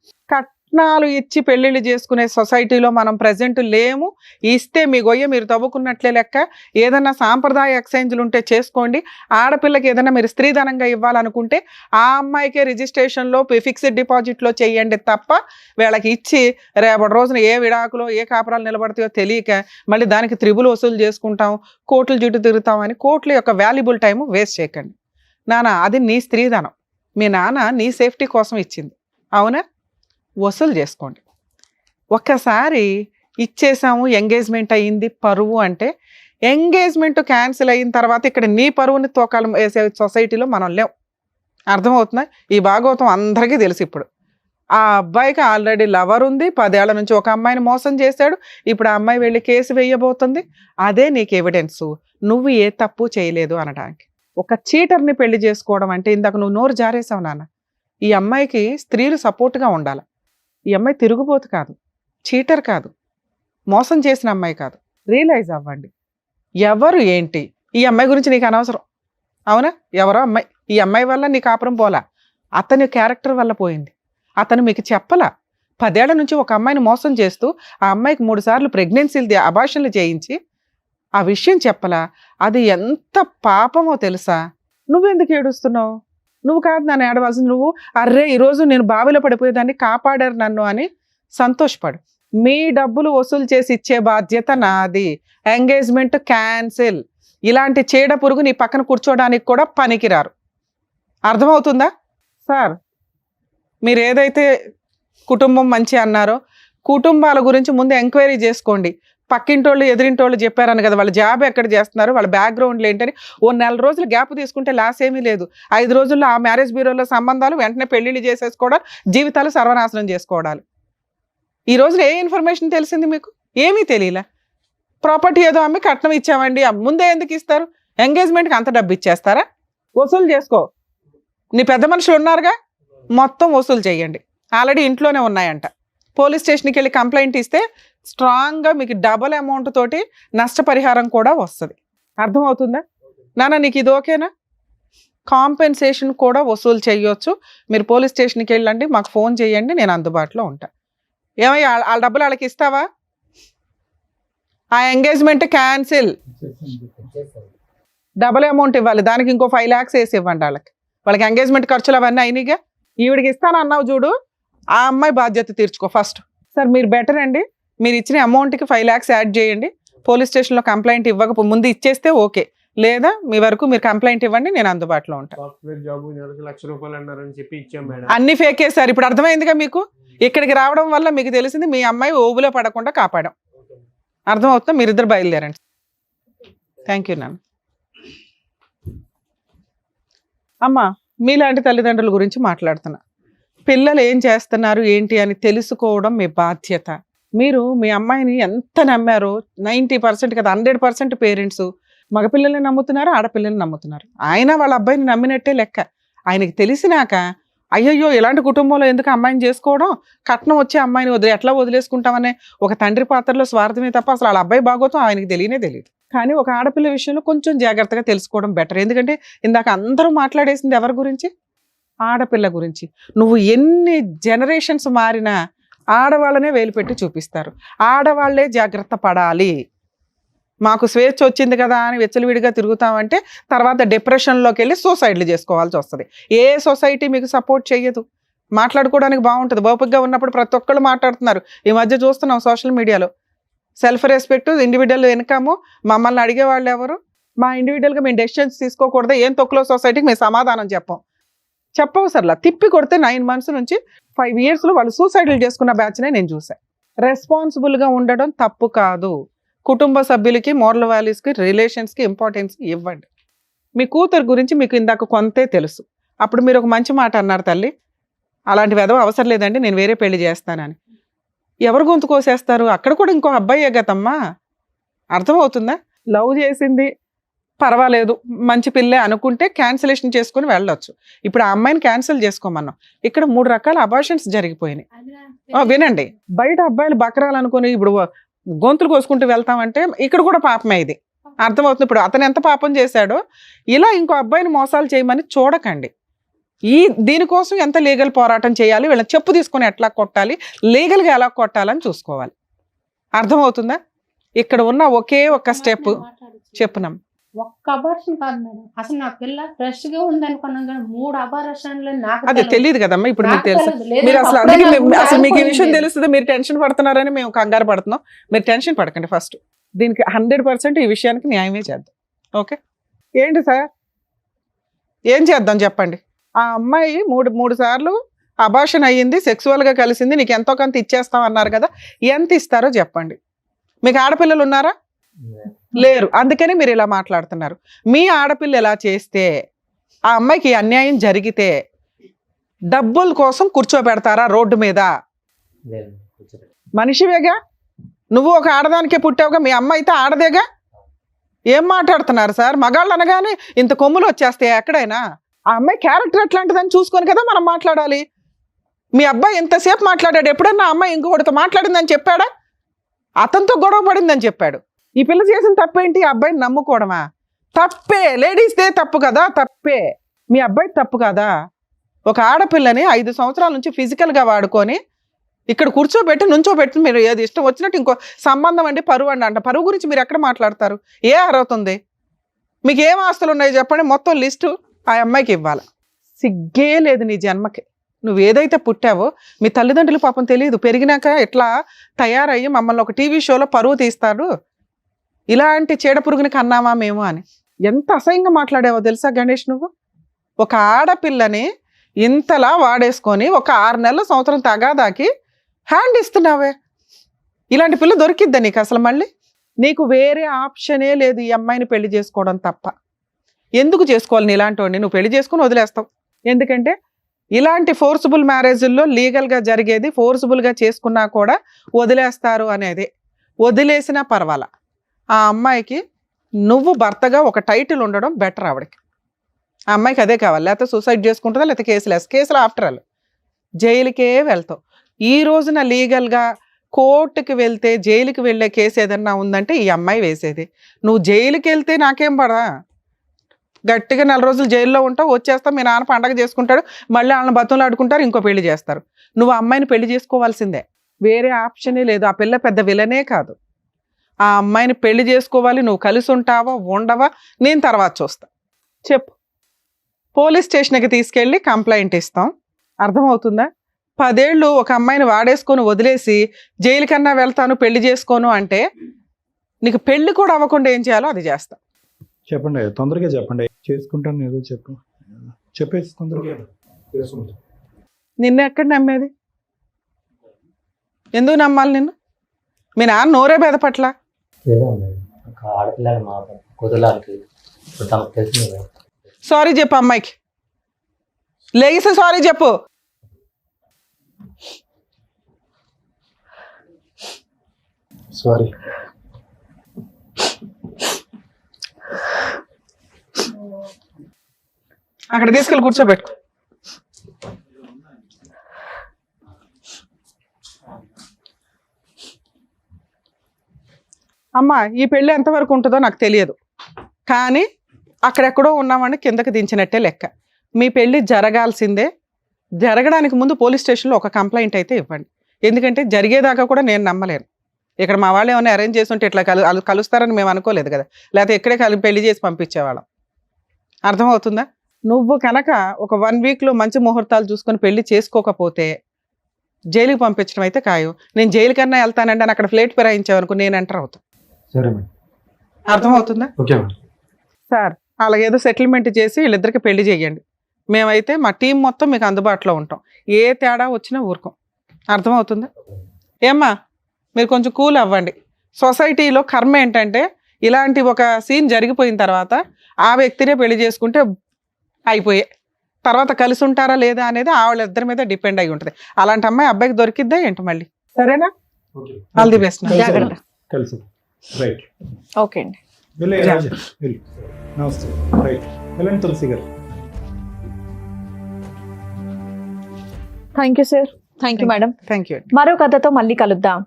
కట్నాలు ఇచ్చి పెళ్ళిళ్ళు చేసుకునే సొసైటీలో మనం ప్రజెంట్ లేము. ఇస్తే మీ గొయ్య మీరు తవ్వుకున్నట్లే లెక్క. ఏదన్నా సాంప్రదాయ ఎక్స్చేంజ్లు ఉంటే చేసుకోండి. ఆడపిల్లకి ఏదైనా మీరు స్త్రీధనంగా ఇవ్వాలనుకుంటే ఆ అమ్మాయికే రిజిస్ట్రేషన్లో ఫిక్స్డ్ డిపాజిట్లో చేయండి తప్ప వీళ్ళకి ఇచ్చి రేపటి రోజున ఏ విడాకులో ఏ కాపురాలు నిలబడతాయో తెలియక మళ్ళీ దానికి త్రిబుల్ వసూలు చేసుకుంటాం, కోర్టుల చుట్టూ తిరుగుతామని కోర్టుల యొక్క వాల్యుబుల్ టైం వేస్ట్ చేయకండి. నాన్న అది నీ స్త్రీధనం, మీ నాన్న నీ సేఫ్టీ కోసం ఇచ్చింది, అవునా? వసూలు చేసుకోండి. ఒక్కసారి ఇచ్చేసాము, ఎంగేజ్మెంట్ అయ్యింది, పరువు అంటే ఎంగేజ్మెంట్ క్యాన్సిల్ అయిన తర్వాత ఇక్కడ నీ పరువుని తోకాలు వేసే సొసైటీలో మనం లేవు. అర్థమవుతుందా? ఈ భాగవతం అందరికీ తెలుసు. ఇప్పుడు ఆ అబ్బాయికి ఆల్రెడీ లవర్ ఉంది, 10 ఏళ్ల నుంచి ఒక అమ్మాయిని మోసం చేశాడు. ఇప్పుడు ఆ అమ్మాయి వెళ్ళి కేసు వేయబోతుంది. అదే నీకు ఎవిడెన్సు, నువ్వు ఏ తప్పు చేయలేదు అనడానికి. ఒక చీటర్ని పెళ్లి చేసుకోవడం అంటే, ఇందాక నువ్వు నోరు జారేసావు నాన్న, ఈ అమ్మాయికి స్త్రీలు సపోర్ట్గా ఉండాలి. ఈ అమ్మాయి తిరుగుబోతు కాదు, చీటర్ కాదు, మోసం చేసిన అమ్మాయి కాదు. రియలైజ్ అవ్వండి ఎవరు ఏంటి. ఈ అమ్మాయి గురించి నీకు అనవసరం, అవునా? ఎవరో అమ్మాయి, ఈ అమ్మాయి వల్ల నీ కాపురం పోలా, అతని క్యారెక్టర్ వల్ల పోయింది. అతను మీకు చెప్పలా. 10 ఏళ్ల నుంచి ఒక అమ్మాయిని మోసం చేస్తూ ఆ అమ్మాయికి 3 సార్లు ప్రెగ్నెన్సీలు అబార్షన్లు చేయించి ఆ విషయం చెప్పలా. అది ఎంత పాపమో తెలుసా? నువ్వెందుకు ఏడుస్తున్నావు? నువ్వు కాదు నన్ను ఏడవలసింది. నువ్వు అర్రే ఈరోజు నేను బావిలో పడిపోయేదాన్ని, కాపాడారు నన్ను అని సంతోషపడు. మీ డబ్బులు వసూలు చేసి ఇచ్చే బాధ్యత నాది. Engagement cancel. ఇలాంటి చీడ పురుగు నీ పక్కన కూర్చోడానికి కూడా పనికిరారు. అర్థమవుతుందా? సార్, మీరు ఏదైతే కుటుంబం మంచి అన్నారో కుటుంబాల గురించి ముందు ఎంక్వైరీ చేసుకోండి. పక్కింటోళ్ళు ఎదిరింటోళ్ళు చెప్పారని కదా, వాళ్ళ జాబ్ ఎక్కడ చేస్తున్నారు, వాళ్ళ బ్యాక్గ్రౌండ్లు ఏంటని ఓ 4 రోజులు గ్యాప్ తీసుకుంటే లాస్ ఏమీ లేదు. 5 రోజుల్లో ఆ మ్యారేజ్ బ్యూరోలో సంబంధాలు, వెంటనే పెళ్లిళ్ళు చేసేసుకోవడాలు, జీవితాలు సర్వనాశనం చేసుకోవడాలు. ఈ రోజున ఏ ఇన్ఫర్మేషన్ తెలిసింది మీకు? ఏమీ తెలియలే. ప్రాపర్టీ ఏదో అమ్మి కట్నం ఇచ్చామండి, ముందే ఎందుకు ఇస్తారు? ఎంగేజ్మెంట్కి అంత డబ్బు ఇచ్చేస్తారా? వసూలు చేసుకో. నీ పెద్ద మనుషులు ఉన్నారుగా, మొత్తం వసూలు చేయండి. ఆల్రెడీ ఇంట్లోనే ఉన్నాయంట. పోలీస్ స్టేషన్కి వెళ్ళి కంప్లైంట్ ఇస్తే స్ట్రాంగ్గా మీకు డబల్ అమౌంట్ తోటి నష్టపరిహారం కూడా వస్తుంది. అర్థమవుతుందా నాన్న? నీకు ఇది ఓకేనా? కాంపెన్సేషన్ కూడా వసూలు చేయొచ్చు. మీరు పోలీస్ స్టేషన్కి వెళ్ళండి, మాకు ఫోన్ చేయండి, నేను అందుబాటులో ఉంటా. ఏమయ్యా వాళ్ళ డబ్బులు వాళ్ళకి ఇస్తావా? ఆ ఎంగేజ్మెంట్ క్యాన్సిల్, డబల్ అమౌంట్ ఇవ్వాలి, దానికి ఇంకో 5 lakhs వేసి ఇవ్వండి వాళ్ళకి. వాళ్ళకి ఎంగేజ్మెంట్ ఖర్చులు అవన్నీ అయినాయిగా. ఈవిడికి ఇస్తాను అన్నావు చూడు, ఆ అమ్మాయి బాధ్యత తీర్చుకో ఫస్ట్. సార్ మీరు బెటర్ అండి, మీరు ఇచ్చిన అమౌంట్కి 5 lakhs యాడ్ చేయండి. పోలీస్ స్టేషన్లో కంప్లైంట్ ఇవ్వకపోతే ముందు ఇచ్చేస్తే ఓకే, లేదా మీ వరకు మీరు కంప్లైంట్ ఇవ్వండి, నేను అందుబాటులో ఉంటాను. సాఫ్ట్వేర్ జాబ్ ₹1,00,000 అన్నారని చెప్పి ఇచ్చాం మేడం. అన్ని ఫేకే సార్. ఇప్పుడు అర్థమైందిగా మీకు. ఇక్కడికి రావడం వల్ల మీకు తెలిసింది మీ అమ్మాయి ఓబులో పడకుండా కాపాడాం. అర్థమవుతుందా? మీరిద్దరు బయలుదేరండి. థ్యాంక్ యూ నాన్న. అమ్మా, మీలాంటి తల్లిదండ్రుల గురించి మాట్లాడుతున్నా. పిల్లలు ఏం చేస్తున్నారు ఏంటి అని తెలుసుకోవడం మీ బాధ్యత. మీరు మీ అమ్మాయిని ఎంత నమ్మారో 90% కదా 100% పేరెంట్స్ మగపిల్లల్ని నమ్ముతున్నారు, ఆడపిల్లల్ని నమ్ముతున్నారు. ఆయన వాళ్ళ అబ్బాయిని నమ్మినట్టే లెక్క. ఆయనకి తెలిసినాక అయ్యయ్యో ఇలాంటి కుటుంబంలో ఎందుకు అమ్మాయిని చేసుకోవడం, కట్నం వచ్చే అమ్మాయిని ఎట్లా వదిలేసుకుంటామనే ఒక తండ్రి పాత్రలో స్వార్థమే తప్ప అసలు వాళ్ళ అబ్బాయి బాగోతం ఆయనకి తెలియదు. కానీ ఒక ఆడపిల్ల విషయంలో కొంచెం జాగ్రత్తగా తెలుసుకోవడం బెటర్. ఎందుకంటే ఇందాక అందరూ మాట్లాడేసింది ఎవరి గురించి? ఆడపిల్ల గురించి. నువ్వు ఎన్ని జనరేషన్స్ మారినా ఆడవాళ్ళనే వేలు పెట్టి చూపిస్తారు. ఆడవాళ్లే జాగ్రత్త పడాలి. మాకు స్వేచ్ఛ వచ్చింది కదా అని వెచ్చలవిడిగా తిరుగుతామంటే తర్వాత డిప్రెషన్లోకి వెళ్ళి సూసైడ్లు చేసుకోవాల్సి వస్తుంది. ఏ సొసైటీ మీకు సపోర్ట్ చేయదు. మాట్లాడుకోవడానికి బాగుంటుంది, ఓపికగా ఉన్నప్పుడు ప్రతి ఒక్కళ్ళు మాట్లాడుతున్నారు. ఈ మధ్య చూస్తున్నాం సోషల్ మీడియాలో సెల్ఫ్ రెస్పెక్ట్, ఇండివిజువల్ ఇన్కమ్. మమ్మల్ని అడిగేవాళ్ళు ఎవరు? మా ఇండివిజువల్గా మేము డెసిషన్స్ తీసుకోకూడదు, ఏం తొక్కులో సొసైటీకి మేము సమాధానం చెప్పవసర్లా. తిప్పి కొడితే 9 months నుంచి 5 yearsలో వాళ్ళు సూసైడ్లు చేసుకున్న బ్యాచ్నే నేను చూసాను. రెస్పాన్సిబుల్గా ఉండడం తప్పు కాదు. కుటుంబ సభ్యులకి, మోరల్ వాల్యూస్కి, రిలేషన్స్కి ఇంపార్టెన్స్ ఇవ్వండి. మీ కూతురు గురించి మీకు ఇందాక కొంతే తెలుసు. అప్పుడు మీరు ఒక మంచి మాట అన్నారు, తల్లి అలాంటి వెధవ అవసరం లేదండి, నేను వేరే పెళ్లి చేస్తానని. ఎవరు గొంతు కోసేస్తారు? అక్కడ కూడా ఇంకో అబ్బాయే గతమ్మా. అర్థమవుతుందా? లవ్ చేసింది పర్వాలేదు, మంచి పిల్లే అనుకుంటే క్యాన్సిలేషన్ చేసుకుని వెళ్ళొచ్చు. ఇప్పుడు ఆ అమ్మాయిని క్యాన్సిల్ చేసుకోమన్నాం. ఇక్కడ 3 రకాల అబార్షన్స్ జరిగిపోయినాయి. వినండి, బయట అబ్బాయిలు బకరాలనుకుని ఇప్పుడు గొంతులు కోసుకుంటూ వెళ్తామంటే ఇక్కడ కూడా పాపమే. ఇది అర్థమవుతుంది. ఇప్పుడు అతను ఎంత పాపం చేశాడో ఇలా ఇంకో అబ్బాయిని మోసాలు చేయమని చూడకండి. దీనికోసం ఎంత లీగల్ పోరాటం చేయాలి, వీళ్ళని చెప్పు తీసుకొని ఎట్లా కొట్టాలి, లీగల్గా ఎలా కొట్టాలని చూసుకోవాలి. అర్థమవుతుందా? ఇక్కడ ఉన్న ఒకే ఒక్క స్టెప్ చెప్పున్నాం. ఒక్క అబార్షన్ కాదు మేడం, అసలు నా పిల్ల ఫ్రెష్ గా ఉంది అనుకున్నాం కానీ 3 అబార్షన్లు నాకు అదే తెలియదు కదమ్మా. ఇప్పుడు మీకు తెలుసు, మీరు అసలు అందుకే అసలు మీకు ఈ విషయం తెలుస్తుంది. మీరు టెన్షన్ పడుతున్నారని మేము కంగారు పడుతున్నాం. మీరు టెన్షన్ పడకండి. ఫస్ట్ దీనికి 100% ఈ విషయానికి న్యాయమే చేద్దాం. ఓకే, ఏంటి సార్ ఏం చేద్దాం చెప్పండి. ఆ అమ్మాయి 3 సార్లు అబార్షన్ అయ్యింది, సెక్సువల్గా కలిసింది, నీకు ఎంతో కొంత ఇచ్చేస్తాం అన్నారు కదా, ఎంత ఇస్తారో చెప్పండి. మీకు ఆడపిల్లలు ఉన్నారా? లేరు. అందుకని మీరు ఇలా మాట్లాడుతున్నారు. మీ ఆడపిల్ల ఎలా చేస్తే ఆ అమ్మాయికి అన్యాయం జరిగితే డబ్బుల కోసం కూర్చోబెడతారా రోడ్డు మీద? మనిషివేగా నువ్వు, ఒక ఆడదానికే పుట్టావుగా. మీ అమ్మ అయితే ఆడదేగా. ఏం మాట్లాడుతున్నారు సార్? మగాళ్ళు అనగానే ఇంత కొమ్ములు వచ్చేస్తాయి ఎక్కడైనా. ఆ అమ్మాయి క్యారెక్టర్ ఎట్లాంటిదని చూసుకొని కదా మనం మాట్లాడాలి. మీ అబ్బాయి ఎంతసేపు మాట్లాడాడు? ఎప్పుడన్నా అమ్మాయి ఇంకొకటితో మాట్లాడిందని చెప్పాడా? అతనితో గొడవ పడిందని చెప్పాడు. ఈ పిల్ల చేసిన తప్పేంటి? అబ్బాయిని నమ్ముకోవడమా? తప్పే. లేడీస్దే తప్పు కదా, తప్పే. మీ అబ్బాయి తప్పు కదా. ఒక ఆడపిల్లని 5 సంవత్సరాల నుంచి ఫిజికల్గా వాడుకొని ఇక్కడ కూర్చోబెట్టి నుంచోబెట్టి మీరు ఏది ఇష్టం వచ్చినట్టు ఇంకో సంబంధం అండి, పరువు అంట. పరువు గురించి మీరు ఎక్కడ మాట్లాడతారు? ఏ అర్హత? మీకు ఏం ఆస్తులు ఉన్నాయో చెప్పండి, మొత్తం లిస్టు ఆ అమ్మాయికి ఇవ్వాలి. సిగ్గే లేదు నీ జన్మకి. నువ్వు ఏదైతే పుట్టావో మీ తల్లిదండ్రులు పాపం తెలియదు, పెరిగినాక ఎట్లా తయారయ్యి మమ్మల్ని ఒక టీవీ షోలో పరువు తీస్తాడు, ఇలాంటి చీడ పురుగుని కన్నామా మేము అని. ఎంత అసహ్యంగా మాట్లాడావో తెలుసా గణేష్ నువ్వు? ఒక ఆడపిల్లని ఇంతలా వాడేసుకొని ఒక 6 నెలల సంవత్సరం తగాదాకి హ్యాండ్ ఇస్తున్నావే. ఇలాంటి పిల్ల దొరికిద్దా నీకు అసలు? మళ్ళీ నీకు వేరే ఆప్షనే లేదు ఈ అమ్మాయిని పెళ్లి చేసుకోవడం తప్ప. ఎందుకు చేసుకోవాలి? నీ ఇలాంటి వాడిని నువ్వు పెళ్లి చేసుకుని వదిలేస్తావు. ఎందుకంటే ఇలాంటి ఫోర్సిబుల్ మ్యారేజ్ల్లో లీగల్గా జరిగేది, ఫోర్సిబుల్గా చేసుకున్నా కూడా వదిలేస్తారు అనేది. వదిలేసినా పర్వాలా, ఆ అమ్మాయికి నువ్వు భర్తగా ఒక టైటిల్ ఉండడం బెటర్. ఆవిడకి ఆ అమ్మాయికి అదే కావాలి. లేకపోతే సూసైడ్ చేసుకుంటుందా, లేకపోతే కేసులు ఆఫ్టర్ ఆల్ జైలుకే వెళ్తావు. ఈ రోజున లీగల్గా కోర్టుకి వెళ్తే జైలుకి వెళ్ళే కేసు ఏదన్నా ఉందంటే ఈ అమ్మాయి వేసేది. నువ్వు జైలుకి వెళ్తే నాకేం పడా, గట్టిగా 4 రోజులు జైల్లో ఉంటావు, వచ్చేస్తావు, మీ నాన్న పండగ చేసుకుంటాడు, మళ్ళీ వాళ్ళని బతులు ఆడుకుంటారు, ఇంకో పెళ్లి చేస్తారు. నువ్వు ఆ అమ్మాయిని పెళ్లి చేసుకోవాల్సిందే, వేరే ఆప్షనే లేదు. ఆ పిల్ల పెద్ద విలనే కాదు. ఆ అమ్మాయిని పెళ్లి చేసుకోవాలి. నువ్వు కలిసి ఉంటావా ఉండవా నేను తర్వాత చూస్తా. చెప్పు, పోలీస్ స్టేషన్కి తీసుకెళ్ళి కంప్లైంట్ ఇస్తాం. అర్థమవుతుందా? 10 ఏళ్ళు ఒక అమ్మాయిని వాడేసుకొని వదిలేసి జైలు కన్నా వెళ్తాను, పెళ్లి చేసుకోను అంటే నీకు పెళ్లి కూడా అవ్వకుండా ఏం చేయాలో అది చేస్తా. చెప్పండి, తొందరగా చెప్పండి. చేసుకుంటాను ఏదో చెప్పేసి తొందరగా. నిన్ను ఎక్కడ నమ్మేది? ఎందుకు నమ్మాలి నిన్ను? మీ నాన్న నోరే బెదపట్ల. సారీ చెప్పు అమ్మాయికి, లేసి సారీ చెప్పు. సారీ. అక్కడ తీసుకెళ్ళి కూర్చోబెట్టు. అమ్మా ఈ పెళ్ళి ఎంతవరకు ఉంటుందో నాకు తెలియదు, కానీ అక్కడెక్కడో ఉన్నామని కిందకి దించినట్టే లెక్క. మీ పెళ్ళి జరగాల్సిందే. జరగడానికి ముందు పోలీస్ స్టేషన్లో ఒక కంప్లైంట్ అయితే ఇవ్వండి. ఎందుకంటే జరిగేదాకా కూడా నేను నమ్మలేను. ఇక్కడ మా వాళ్ళు ఏమైనా అరేంజ్ చేసి ఉంటే ఇట్లా కలుస్తారని మేము అనుకోలేదు కదా, లేకపోతే ఇక్కడే పెళ్లి చేసి పంపించేవాళ్ళం. అర్థమవుతుందా? నువ్వు కనుక ఒక 1 వీక్లో మంచి ముహూర్తాలు చూసుకొని పెళ్లి చేసుకోకపోతే జైలుకి పంపించడం అయితే ఖాయం. నేను జైలు కన్నా వెళ్తానంటే అక్కడ ఫ్లేట్ ఫిరాయించావనుకో నేను ఎంటర్ అవుతాను. సరే మేడం. అర్థమవుతుందా? Okay madam. సార్ అలాగేదో సెటిల్మెంట్ చేసి వీళ్ళిద్దరికి పెళ్లి చేయండి. మేమైతే మా టీం మొత్తం మీకు అందుబాటులో ఉంటాం. ఏ తేడా వచ్చినా ఊరుకోం. అర్థమవుతుందా? ఏమ్మా మీరు కొంచెం కూల్ అవ్వండి. సొసైటీలో కర్మ ఏంటంటే ఇలాంటి ఒక సీన్ జరిగిపోయిన తర్వాత ఆ వ్యక్తినే పెళ్లి చేసుకుంటే అయిపోయే, తర్వాత కలిసి ఉంటారా లేదా అనేది వాళ్ళిద్దరి మీద డిపెండ్ అయి ఉంటుంది. అలాంటి అమ్మాయి అబ్బాయికి దొరికిద్దా ఏంటి మళ్ళీ? సరేనా? All the best. జాగ్రత్త. కలిసి రైట్. ఓకే అండి. వెళ్ళే రాజా వెళ్ళు. నమస్తే. రైట్ వెళ్ళండి తులసి గారు. Thank you sir. Thank you madam. Thank you. మరో కథతో మళ్ళీ కలుద్దాం.